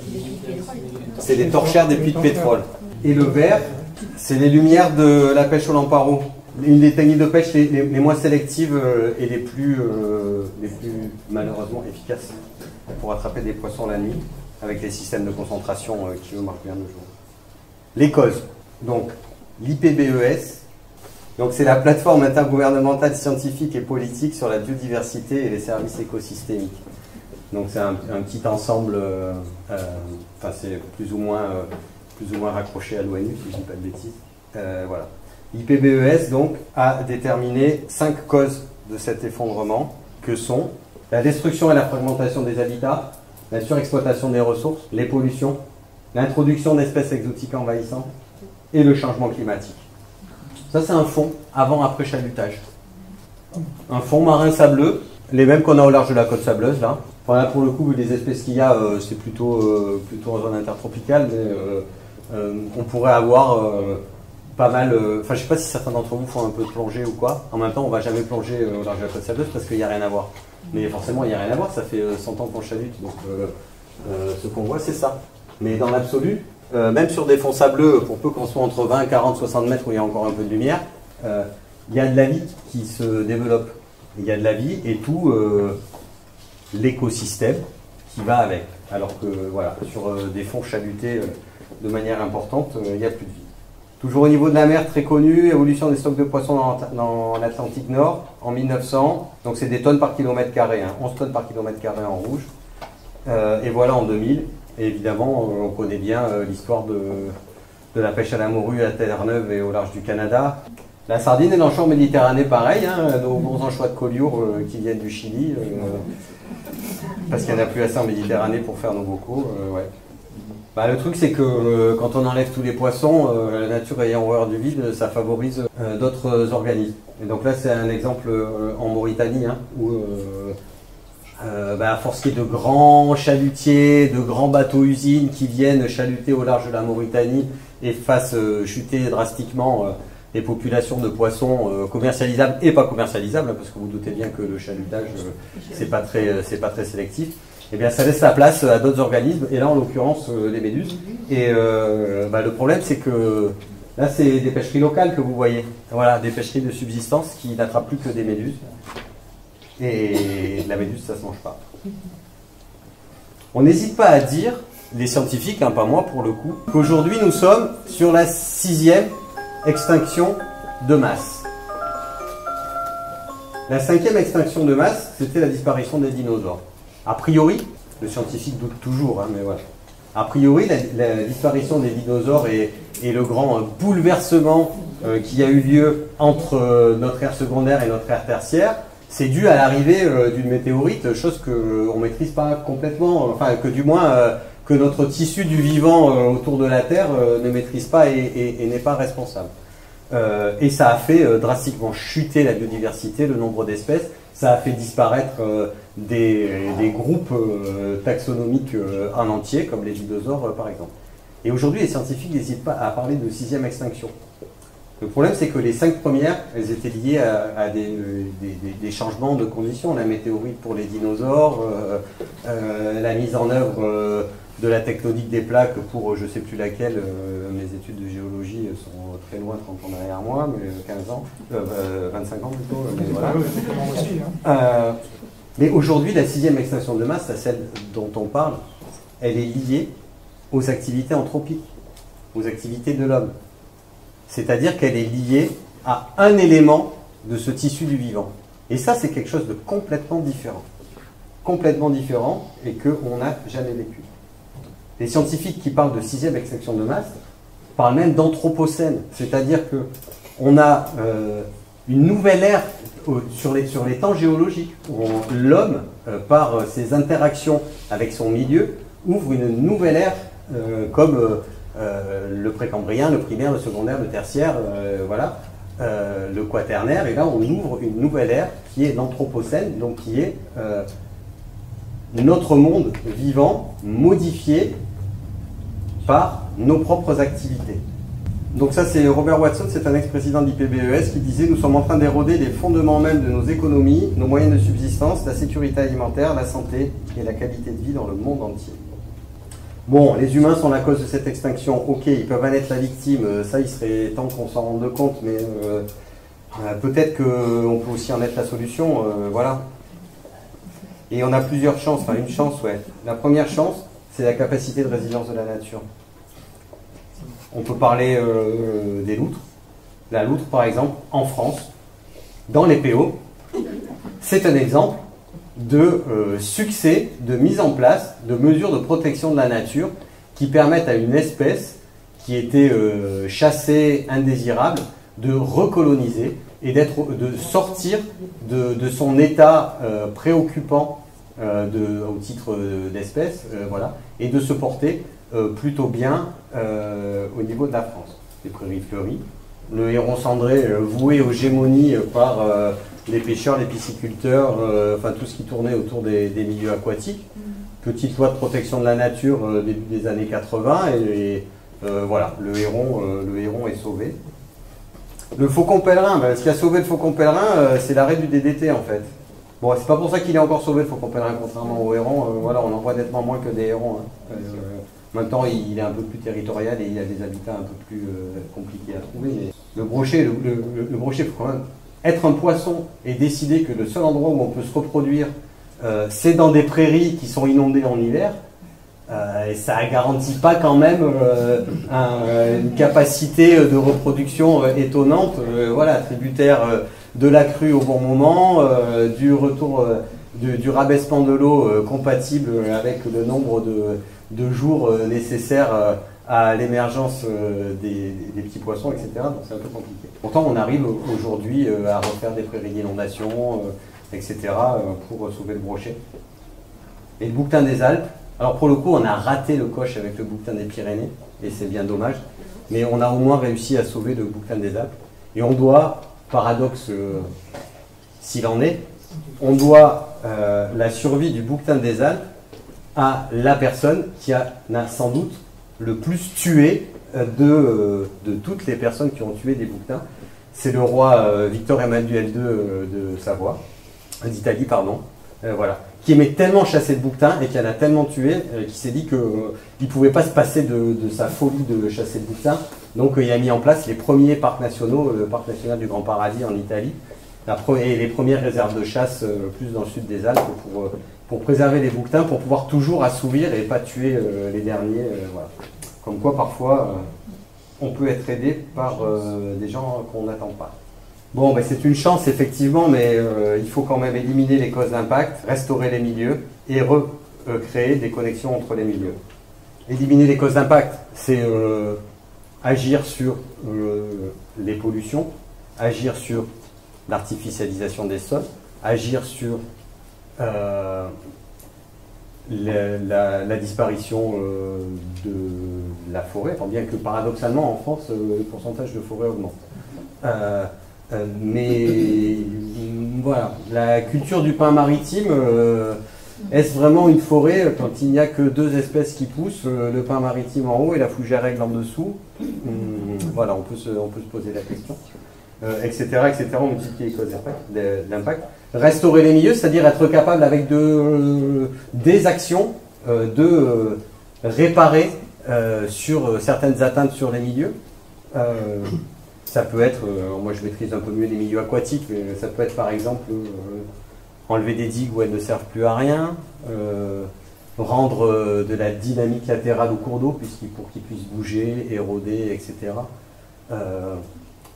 c'est les torchères des puits de pétrole. Et le vert, c'est les lumières de la pêche au lamparo. une des techniques de pêche les moins sélectives et les plus malheureusement efficaces pour attraper des poissons la nuit, avec les systèmes de concentration qui eux marchent bien le jour. Les causes. Donc, l'IPBES, donc c'est la plateforme intergouvernementale scientifique et politique sur la biodiversité et les services écosystémiques. Donc c'est un petit ensemble, enfin c'est plus ou moins raccroché à l'ONU, si je ne dis pas de bêtises. Voilà. L'IPBES donc a déterminé 5 causes de cet effondrement, que sont la destruction et la fragmentation des habitats, la surexploitation des ressources, les pollutions, l'introduction d'espèces exotiques envahissantes et le changement climatique. Ça c'est un fond avant-après chalutage. Un fond marin sableux, les mêmes qu'on a au large de la côte sableuse là. Enfin, là pour le coup, les espèces qu'il y a, c'est plutôt en zone intertropicale, mais on pourrait avoir pas mal. Enfin, je sais pas si certains d'entre vous font un peu de plongée ou quoi. En même temps, on va jamais plonger au large de la côte sableuse parce qu'il n'y a rien à voir. Mais forcément, il n'y a rien à voir, ça fait 100 ans qu'on chalute, donc ce qu'on voit, c'est ça. Mais dans l'absolu, même sur des fonds sableux, pour peu qu'on soit entre 20, 40, 60 mètres où il y a encore un peu de lumière, il y a de la vie qui se développe. Il y a de la vie et tout l'écosystème qui va avec. Alors que voilà, sur des fonds chalutés de manière importante, il n'y a plus de vie. Toujours au niveau de la mer, très connu, évolution des stocks de poissons dans l'Atlantique Nord en 1900. Donc c'est des tonnes par kilomètre carré, 11 tonnes par kilomètre carré en rouge. Et voilà en 2000. Et évidemment, on connaît bien l'histoire de la pêche à la morue à Terre-Neuve et au large du Canada. La sardine et l'anchois en Méditerranée, pareil, nos bons anchois de Collioure qui viennent du Chili, parce qu'il n'y en a plus assez en Méditerranée pour faire nos bocaux. Ouais. Bah, le truc, c'est que quand on enlève tous les poissons, la nature ayant horreur du vide, ça favorise d'autres organismes. Et donc là, c'est un exemple en Mauritanie, où à force qu'il y ait de grands chalutiers, de grands bateaux-usines qui viennent chaluter au large de la Mauritanie et fassent chuter drastiquement les populations de poissons commercialisables et pas commercialisables, parce que vous doutez bien que le chalutage, c'est pas très sélectif. Eh bien, ça laisse la place à d'autres organismes, et là, en l'occurrence, les méduses. Et le problème, c'est que là, c'est des pêcheries locales que vous voyez. Voilà, des pêcheries de subsistance qui n'attrapent plus que des méduses. Et la méduse, ça se mange pas. On n'hésite pas à dire, les scientifiques, pas moi pour le coup, qu'aujourd'hui, nous sommes sur la 6e extinction de masse. La 5e extinction de masse, c'était la disparition des dinosaures. A priori, le scientifique doute toujours, mais voilà. A priori, la disparition des dinosaures et le grand bouleversement qui a eu lieu entre notre ère secondaire et notre ère tertiaire, c'est dû à l'arrivée d'une météorite, chose qu'on ne maîtrise pas complètement, enfin que du moins que notre tissu du vivant autour de la Terre ne maîtrise pas et n'est pas responsable. Et ça a fait drastiquement chuter la biodiversité, le nombre d'espèces. Ça a fait disparaître des groupes taxonomiques en entier, comme les dinosaures par exemple. Et aujourd'hui, les scientifiques n'hésitent pas à parler de 6e extinction. Le problème, c'est que les 5 premières, elles étaient liées à des changements de conditions. La météorite pour les dinosaures, la mise en œuvre de la tectonique des plaques pour je ne sais plus laquelle, mes études de géologie sont très loin, 30 ans derrière moi, mais 15 ans, 25 ans plutôt. Mais voilà. Mais aujourd'hui, la 6e extinction de masse, celle dont on parle, elle est liée aux activités anthropiques, aux activités de l'homme. C'est-à-dire qu'elle est liée à un élément de ce tissu du vivant. Et ça, c'est quelque chose de complètement différent. Complètement différent et qu'on n'a jamais vécu. Les scientifiques qui parlent de 6e extinction de masse parlent même d'anthropocène. C'est-à-dire qu'on a une nouvelle ère sur les temps géologiques. L'homme, par ses interactions avec son milieu, ouvre une nouvelle ère comme le précambrien, le primaire, le secondaire, le tertiaire, voilà, le quaternaire. Et là, on ouvre une nouvelle ère qui est l'anthropocène, donc qui est notre monde vivant modifié par nos propres activités. Donc ça, c'est Robert Watson, c'est un ex-président de l'IPBES qui disait « Nous sommes en train d'éroder les fondements même de nos économies, nos moyens de subsistance, la sécurité alimentaire, la santé et la qualité de vie dans le monde entier. » Bon, les humains sont la cause de cette extinction, ok, ils peuvent en être la victime, ça il serait temps qu'on s'en rende compte, mais peut-être qu'on peut aussi en être la solution, voilà. Et on a plusieurs chances, enfin une chance, ouais. La première chance, c'est la capacité de résilience de la nature. On peut parler des loutres. La loutre, par exemple, en France, dans les PO, c'est un exemple de succès, de mise en place de mesures de protection de la nature qui permettent à une espèce qui était chassée, indésirable, de recoloniser et de sortir de son état préoccupant au titre d'espèce, voilà, et de se porter plutôt bien au niveau de la France. Les prairies fleuries, le héron cendré voué aux gémonies par les pêcheurs, les pisciculteurs, enfin tout ce qui tournait autour des milieux aquatiques. Petite loi de protection de la nature début des années 80 et voilà, le héron est sauvé. Le faucon pèlerin, ce qui a sauvé le faucon pèlerin, c'est l'arrêt du DDT en fait. Bon, c'est pas pour ça qu'il est encore sauvé le faucon pèlerin, contrairement au héron. Voilà, on en voit nettement moins que des hérons. Hein. Maintenant, il est un peu plus territorial et il a des habitats un peu plus compliqués à trouver. Mais le brochet, il faut quand même être un poisson et décider que le seul endroit où on peut se reproduire, c'est dans des prairies qui sont inondées en hiver. Et ça ne garantit pas quand même une capacité de reproduction étonnante, voilà, tributaire de la crue au bon moment, du retour du rabaissement de l'eau compatible avec le nombre de jours nécessaires à l'émergence des petits poissons, etc. Donc c'est un peu compliqué. Pourtant on arrive aujourd'hui à refaire des prairies d'inondation, etc. pour sauver le brochet. Et le bouquetin des Alpes, alors pour le coup, on a raté le coche avec le bouquetin des Pyrénées, et c'est bien dommage, mais on a au moins réussi à sauver le bouquetin des Alpes. Et on doit, paradoxe s'il en est, on doit la survie du bouquetin des Alpes à la personne qui a sans doute le plus tué de toutes les personnes qui ont tué des bouquetins. C'est le roi Victor Emmanuel II de Savoie, d'Italie, pardon, voilà, qui aimait tellement chasser le bouquetin et qui en a tellement tué qu'il s'est dit qu'il ne pouvait pas se passer de sa folie de chasser le bouquetin. Donc il a mis en place les premiers parcs nationaux, le parc national du Grand Paradis en Italie, et les premières réserves de chasse plus dans le sud des Alpes pour préserver les bouquetins, pour pouvoir toujours assouvir et pas tuer les derniers. Voilà. Comme quoi parfois on peut être aidé par des gens qu'on n'attend pas. Bon, ben, c'est une chance effectivement, mais il faut quand même éliminer les causes d'impact, restaurer les milieux et recréer des connexions entre les milieux. Éliminer les causes d'impact, c'est agir sur les pollutions, agir sur l'artificialisation des sols, agir sur la disparition de la forêt, tant bien que paradoxalement en France le pourcentage de forêt augmente. Mais voilà, la culture du pin maritime, est-ce vraiment une forêt quand il n'y a que deux espèces qui poussent, le pin maritime en haut et la fougère aigle en dessous? Voilà, on peut se poser la question, etc., etc. On multiplie les causes d'impact. Restaurer les milieux, c'est-à-dire être capable avec des actions de réparer sur certaines atteintes sur les milieux. Ça peut être, moi je maîtrise un peu mieux les milieux aquatiques, mais ça peut être par exemple enlever des digues où elles ne servent plus à rien, rendre de la dynamique latérale au cours d'eau pour qu'ils puissent bouger, éroder, etc.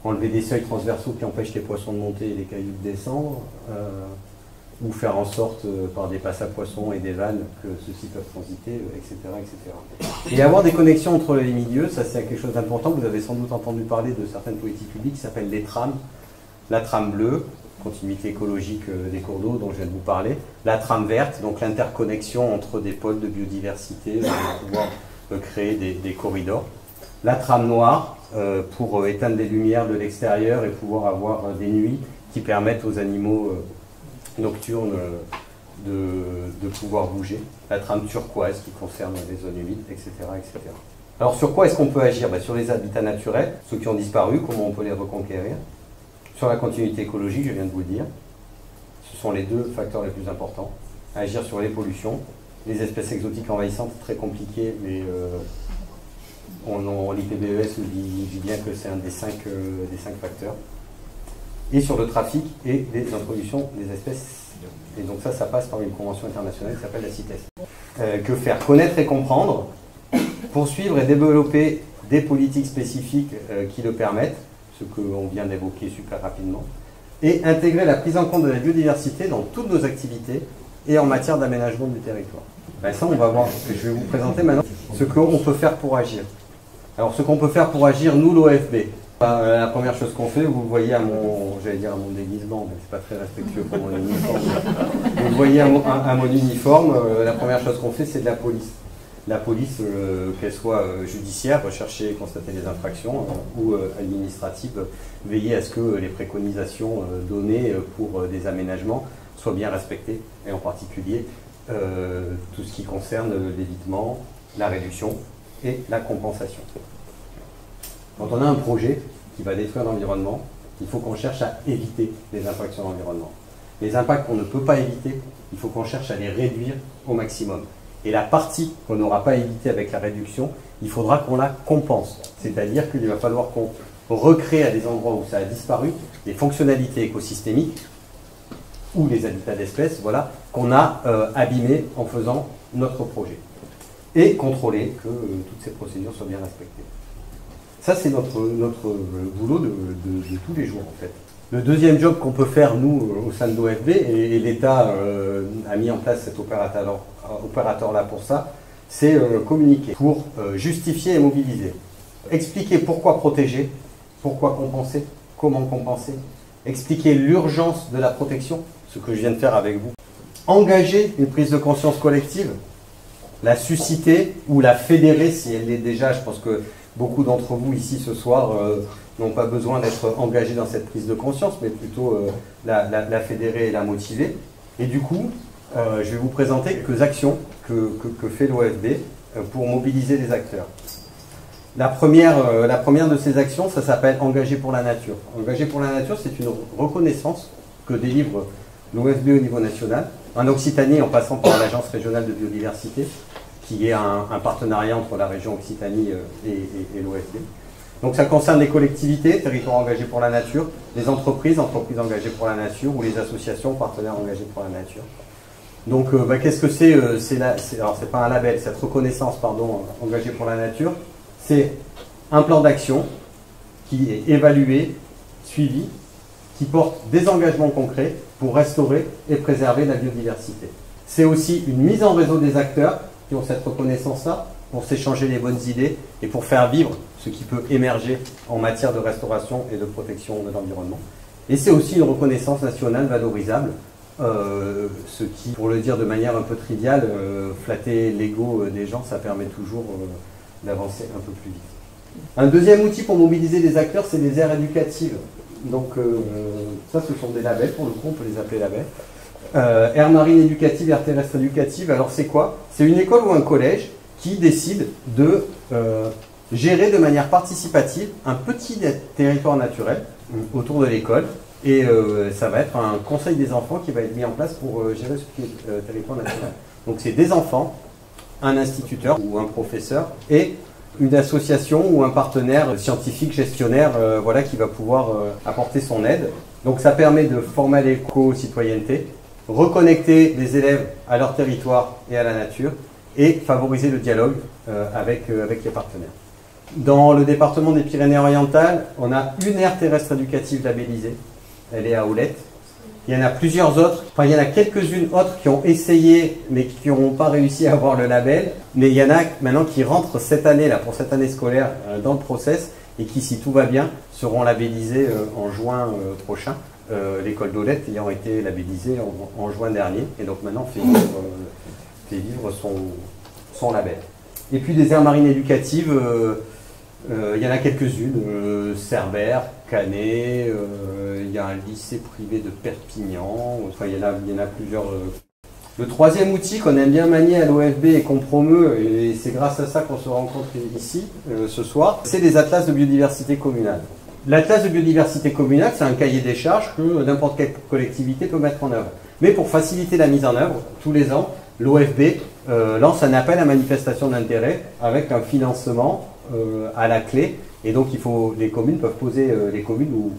Enlever des seuils transversaux qui empêchent les poissons de monter et les cailloux de descendre, ou faire en sorte par des passes à poissons et des vannes que ceux-ci peuvent transiter, etc., etc. Et avoir des connexions entre les milieux, ça c'est quelque chose d'important. Vous avez sans doute entendu parler de certaines politiques publiques qui s'appellent les trames. La trame bleue, continuité écologique des cours d'eau dont je viens de vous parler. La trame verte, donc l'interconnexion entre des pôles de biodiversité pour pouvoir créer des corridors. La trame noire, pour éteindre les lumières de l'extérieur et pouvoir avoir des nuits qui permettent aux animaux nocturnes de pouvoir bouger. La trame turquoise qui concerne les zones humides, etc., etc. Alors sur quoi est-ce qu'on peut agir? Sur les habitats naturels, ceux qui ont disparu, comment on peut les reconquérir? Sur la continuité écologique, je viens de vous le dire. Ce sont les deux facteurs les plus importants. Agir sur les pollutions, les espèces exotiques envahissantes, très compliqué, mais l'IPBES nous dit bien que c'est un des cinq facteurs. et sur le trafic et les introductions des espèces. Et donc ça passe par une convention internationale qui s'appelle la CITES. Que faire? Connaître et comprendre, poursuivre et développer des politiques spécifiques qui le permettent, ce qu'on vient d'évoquer super rapidement, et intégrer la prise en compte de la biodiversité dans toutes nos activités et en matière d'aménagement du territoire. Ben ça, on va voir, je vais vous présenter maintenant ce qu'on peut faire pour agir. Alors, ce qu'on peut faire pour agir, nous, l'OFB. La première chose qu'on fait, vous le voyez à mon, j'allais dire à mon déguisement, mais c'est pas très respectueux pour mon uniforme. Vous le voyez à mon uniforme, la première chose qu'on fait, c'est de la police. La police, qu'elle soit judiciaire, rechercher et constater les infractions, ou administrative, veiller à ce que les préconisations données pour des aménagements soient bien respectées, et en particulier tout ce qui concerne l'évitement, la réduction et la compensation. Quand on a un projet qui va détruire l'environnement, il faut qu'on cherche à éviter les infractions de l'environnement. Les impacts qu'on ne peut pas éviter, il faut qu'on cherche à les réduire au maximum. Et la partie qu'on n'aura pas évitée avec la réduction, il faudra qu'on la compense. C'est-à-dire qu'il va falloir qu'on recrée à des endroits où ça a disparu des fonctionnalités écosystémiques ou les habitats d'espèces, voilà, qu'on a abîmés en faisant notre projet. Et contrôler que toutes ces procédures soient bien respectées. Ça, c'est notre boulot de tous les jours, en fait. Le deuxième job qu'on peut faire, nous, au sein de l'OFB, et l'État a mis en place cet opérateur-là pour ça, c'est communiquer, pour justifier et mobiliser. Expliquer pourquoi protéger, pourquoi compenser, comment compenser. Expliquer l'urgence de la protection, ce que je viens de faire avec vous. Engager une prise de conscience collective, la susciter ou la fédérer si elle l'est déjà. Je pense que beaucoup d'entre vous ici ce soir n'ont pas besoin d'être engagés dans cette prise de conscience, mais plutôt la fédérer et la motiver. Et du coup, je vais vous présenter quelques actions que fait l'OFB pour mobiliser les acteurs. La première de ces actions, ça s'appelle Engager pour la nature. Engager pour la nature, c'est une reconnaissance que délivre l'OFB au niveau national, en Occitanie en passant par l'Agence régionale de biodiversité, qui est un partenariat entre la région Occitanie et l'OFB. Donc ça concerne les collectivités, territoires engagés pour la nature, les entreprises engagées pour la nature, ou les associations, partenaires engagés pour la nature. Donc qu'est-ce que c'est alors c'est pas un label, cette reconnaissance, pardon, engagée pour la nature, c'est un plan d'action qui est évalué, suivi, qui porte des engagements concrets pour restaurer et préserver la biodiversité. C'est aussi une mise en réseau des acteurs qui ont cette reconnaissance-là pour s'échanger les bonnes idées et pour faire vivre ce qui peut émerger en matière de restauration et de protection de l'environnement. Et c'est aussi une reconnaissance nationale valorisable, ce qui, pour le dire de manière un peu triviale, flatter l'ego des gens, ça permet toujours d'avancer un peu plus vite. Un deuxième outil pour mobiliser les acteurs, c'est les aires éducatives. Donc ça, ce sont des labels, pour le coup, on peut les appeler labels. Aire marine éducative, aire terrestre éducative, alors c'est quoi? C'est une école ou un collège qui décide de gérer de manière participative un petit territoire naturel autour de l'école. Et ça va être un conseil des enfants qui va être mis en place pour gérer ce petit territoire naturel. Donc c'est des enfants, un instituteur ou un professeur et une association ou un partenaire scientifique, gestionnaire, voilà, qui va pouvoir apporter son aide. Donc ça permet de former à l'éco-citoyenneté, reconnecter les élèves à leur territoire et à la nature et favoriser le dialogue avec les partenaires. Dans le département des Pyrénées-Orientales, on a une aire terrestre éducative labellisée, elle est à Aulette. Il y en a plusieurs autres, enfin il y en a quelques-unes autres qui ont essayé mais qui n'ont pas réussi à avoir le label, mais il y en a maintenant qui rentrent cette année, là, pour cette année scolaire, dans le process et qui, si tout va bien, seront labellisées en juin prochain. L'école d'Aulette ayant été labellisée en juin dernier, et donc maintenant fait vivre son label. Et puis des aires marines éducatives, il y en a quelques-unes, Cerbère, Canet, il y a un lycée privé de Perpignan, enfin il y en a plusieurs. Le troisième outil qu'on aime bien manier à l'OFB et qu'on promeut, et c'est grâce à ça qu'on se rencontre ici ce soir, c'est les atlas de biodiversité communale. L'atlas de biodiversité communale, c'est un cahier des charges que n'importe quelle collectivité peut mettre en œuvre. Mais pour faciliter la mise en œuvre, tous les ans, l'OFB lance un appel à manifestation d'intérêt avec un financement à la clé Et donc les communes peuvent poser, les communes ou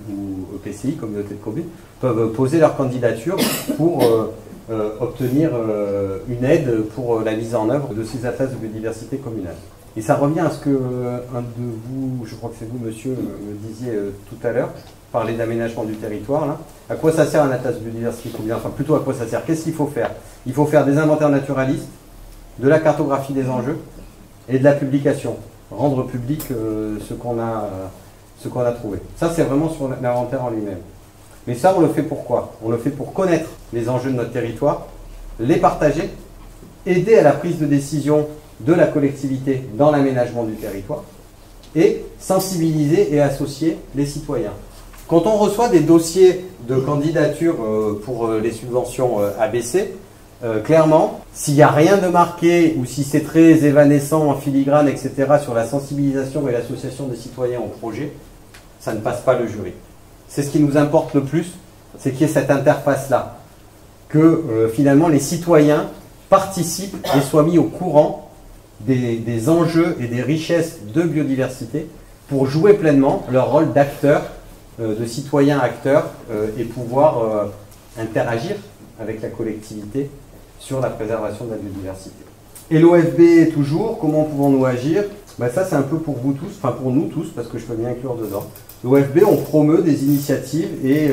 EPCI, communautés de communes, peuvent poser leur candidature pour obtenir une aide pour la mise en œuvre de ces atlas de biodiversité communale. Et ça revient à ce que un de vous, je crois que c'est vous monsieur, me disiez tout à l'heure, parler d'aménagement du territoire. Là. À quoi ça sert un atlas de biodiversité communale? Enfin plutôt à quoi ça sert? Qu'est-ce qu'il faut faire? Il faut faire des inventaires naturalistes, de la cartographie des enjeux et de la publication. Rendre public ce qu'on a trouvé. Ça, c'est vraiment sur l'inventaire en lui-même. Mais ça, on le fait pourquoi? On le fait pour connaître les enjeux de notre territoire, les partager, aider à la prise de décision de la collectivité dans l'aménagement du territoire et sensibiliser et associer les citoyens. Quand on reçoit des dossiers de candidature pour les subventions ABC, clairement, s'il n'y a rien de marqué ou si c'est très évanescent, en filigrane, etc., sur la sensibilisation et l'association des citoyens au projet, ça ne passe pas le jury. C'est ce qui nous importe le plus, c'est qu'il y ait cette interface-là, que finalement les citoyens participent et soient mis au courant des enjeux et des richesses de biodiversité pour jouer pleinement leur rôle d'acteurs, de citoyens acteurs et pouvoir interagir avec la collectivité sur la préservation de la biodiversité. Et l'OFB toujours, comment pouvons-nous agir? Ça c'est un peu pour vous tous, enfin pour nous tous, parce que je peux bien inclure dedans. L'OFB, on promeut des initiatives et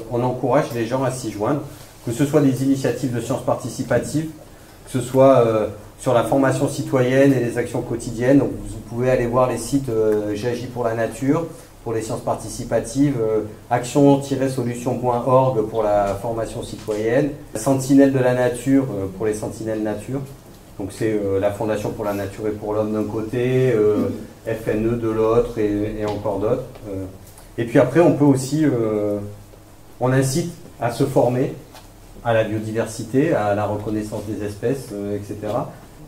on encourage les gens à s'y joindre, que ce soit des initiatives de sciences participatives, que ce soit sur la formation citoyenne et les actions quotidiennes. Donc, vous pouvez aller voir les sites J'agis pour la nature, pour les sciences participatives, action-solution.org pour la formation citoyenne, Sentinelle de la nature pour les sentinelles nature. Donc c'est la Fondation pour la nature et pour l'homme d'un côté, FNE de l'autre et encore d'autres. Et puis après, on peut aussi, on incite à se former à la biodiversité, à la reconnaissance des espèces, etc.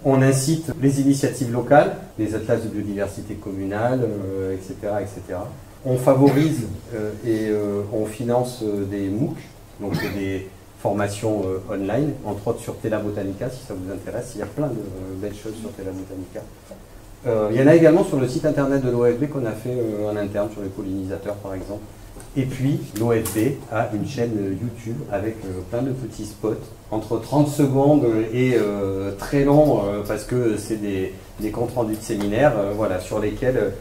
On incite les initiatives locales, les atlas de biodiversité communale, etc., etc. On favorise et on finance des MOOC, donc des formations online, entre autres sur Tela Botanica, si ça vous intéresse. Il y a plein de belles choses sur Tela Botanica. Il y en a également sur le site internet de l'OFB qu'on a fait en interne sur les pollinisateurs, par exemple. Et puis, l'OFB a une chaîne YouTube avec plein de petits spots, entre 30 secondes et très longs, parce que c'est des comptes rendus de séminaires, voilà, sur lesquels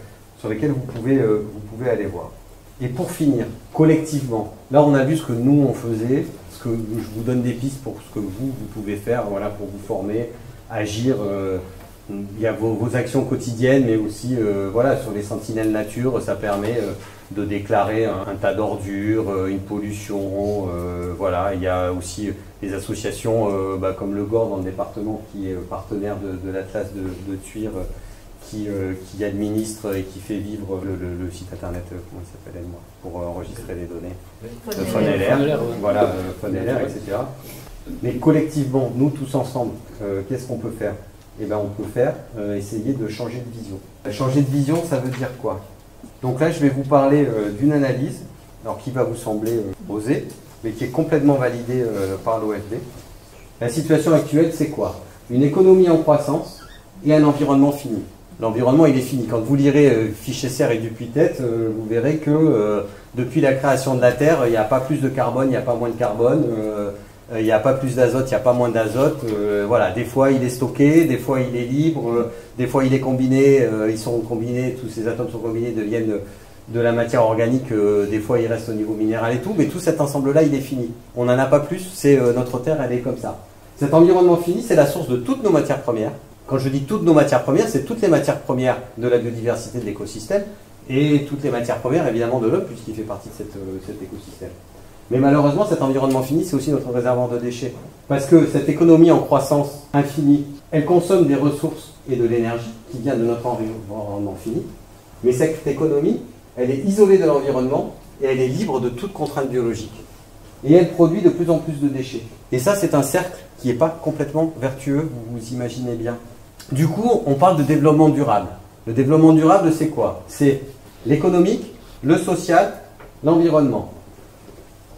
vous pouvez aller voir. Et pour finir, collectivement, là on a vu ce que nous on faisait, ce que je vous donne des pistes pour ce que vous pouvez faire, voilà, pour vous former, agir. Il y a vos actions quotidiennes, mais aussi voilà, sur les sentinelles nature, ça permet de déclarer un tas d'ordures, une pollution. Voilà. Il y a aussi des associations comme le GOR dans le département qui est partenaire de l'Atlas de Tuire, qui administre et qui fait vivre le site internet, comment il s'appelle, pour enregistrer les données. FONLR, voilà, FONLR, etc. Mais collectivement, nous tous ensemble, qu'est-ce qu'on peut faire? Eh bien, on peut faire, essayer de changer de vision. Changer de vision, ça veut dire quoi? Donc là, je vais vous parler d'une analyse, alors qui va vous sembler osée, mais qui est complètement validée par l'OFB. La situation actuelle, c'est quoi? Une économie en croissance et un environnement fini. L'environnement, il est fini. Quand vous lirez Ficher-Serre et Dupuy-Tête, vous verrez que depuis la création de la Terre, il n'y a pas plus de carbone, il n'y a pas moins de carbone. Il n'y a pas plus d'azote, il n'y a pas moins d'azote. Voilà, des fois il est stocké, des fois il est libre, des fois il est combiné, ils sont combinés, tous ces atomes sont combinés, deviennent de la matière organique, des fois il reste au niveau minéral et tout, mais tout cet ensemble-là il est fini. On n'en a pas plus, c'est notre Terre, elle est comme ça. Cet environnement fini, c'est la source de toutes nos matières premières. Quand je dis toutes nos matières premières, c'est toutes les matières premières de la biodiversité de l'écosystème et toutes les matières premières évidemment de l'homme, puisqu'il fait partie de cet écosystème. Mais malheureusement, cet environnement fini, c'est aussi notre réservoir de déchets. Parce que cette économie en croissance infinie, elle consomme des ressources et de l'énergie qui vient de notre environnement fini. Mais cette économie, elle est isolée de l'environnement et elle est libre de toute contrainte biologique. Et elle produit de plus en plus de déchets. Et ça, c'est un cercle qui n'est pas complètement vertueux, vous imaginez bien. Du coup, on parle de développement durable. Le développement durable, c'est quoi? C'est l'économique, le social, l'environnement.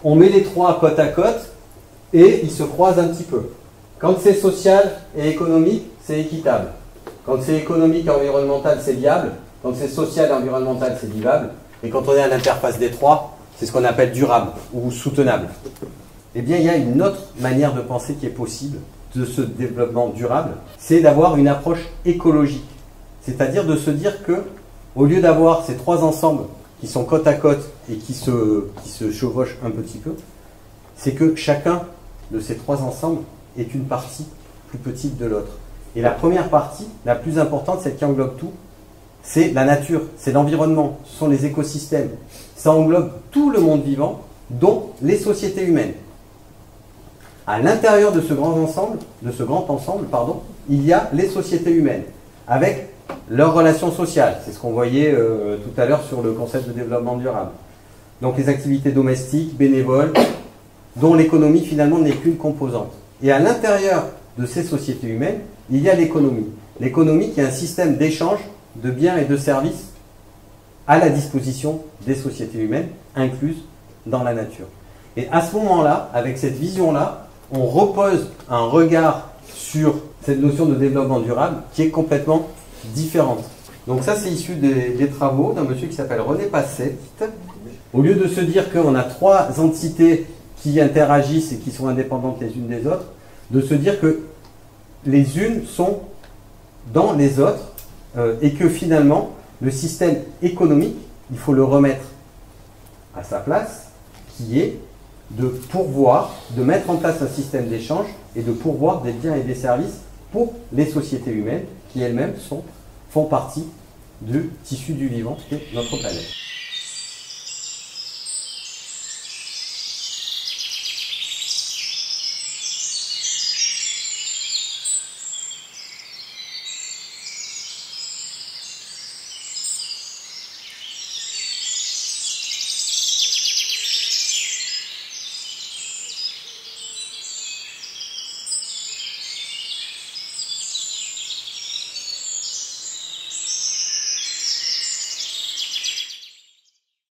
On met les trois côte à côte et ils se croisent un petit peu. Quand c'est social et économique, c'est équitable. Quand c'est économique et environnemental, c'est viable. Donc c'est social et environnemental, c'est vivable. Et quand on est à l'interface des trois, c'est ce qu'on appelle durable ou soutenable. Eh bien, il y a une autre manière de penser qui est possible de ce développement durable, c'est d'avoir une approche écologique. C'est-à-dire de se dire que, au lieu d'avoir ces trois ensembles qui sont côte à côte et qui se chevauchent un petit peu, c'est que chacun de ces trois ensembles est une partie plus petite de l'autre. Et la première partie, la plus importante, celle qui englobe tout, c'est la nature, c'est l'environnement, ce sont les écosystèmes. Ça englobe tout le monde vivant, dont les sociétés humaines. À l'intérieur de ce grand ensemble, il y a les sociétés humaines, avec leurs relations sociales. C'est ce qu'on voyait tout à l'heure sur le concept de développement durable. Donc les activités domestiques, bénévoles, dont l'économie finalement n'est qu'une composante. Et à l'intérieur de ces sociétés humaines, il y a l'économie. L'économie qui est un système d'échange de biens et de services à la disposition des sociétés humaines, incluses dans la nature. Et à ce moment-là, avec cette vision-là, on repose un regard sur cette notion de développement durable qui est complètement différente. Donc ça, c'est issu des travaux d'un monsieur qui s'appelle René Passet. Au lieu de se dire qu'on a trois entités qui interagissent et qui sont indépendantes les unes des autres, de se dire que les unes sont dans les autres et que finalement, le système économique, il faut le remettre à sa place, qui est de pourvoir, de mettre en place un système d'échange et de pourvoir des biens et des services pour les sociétés humaines qui elles-mêmes font partie du tissu du vivant qui est notre planète.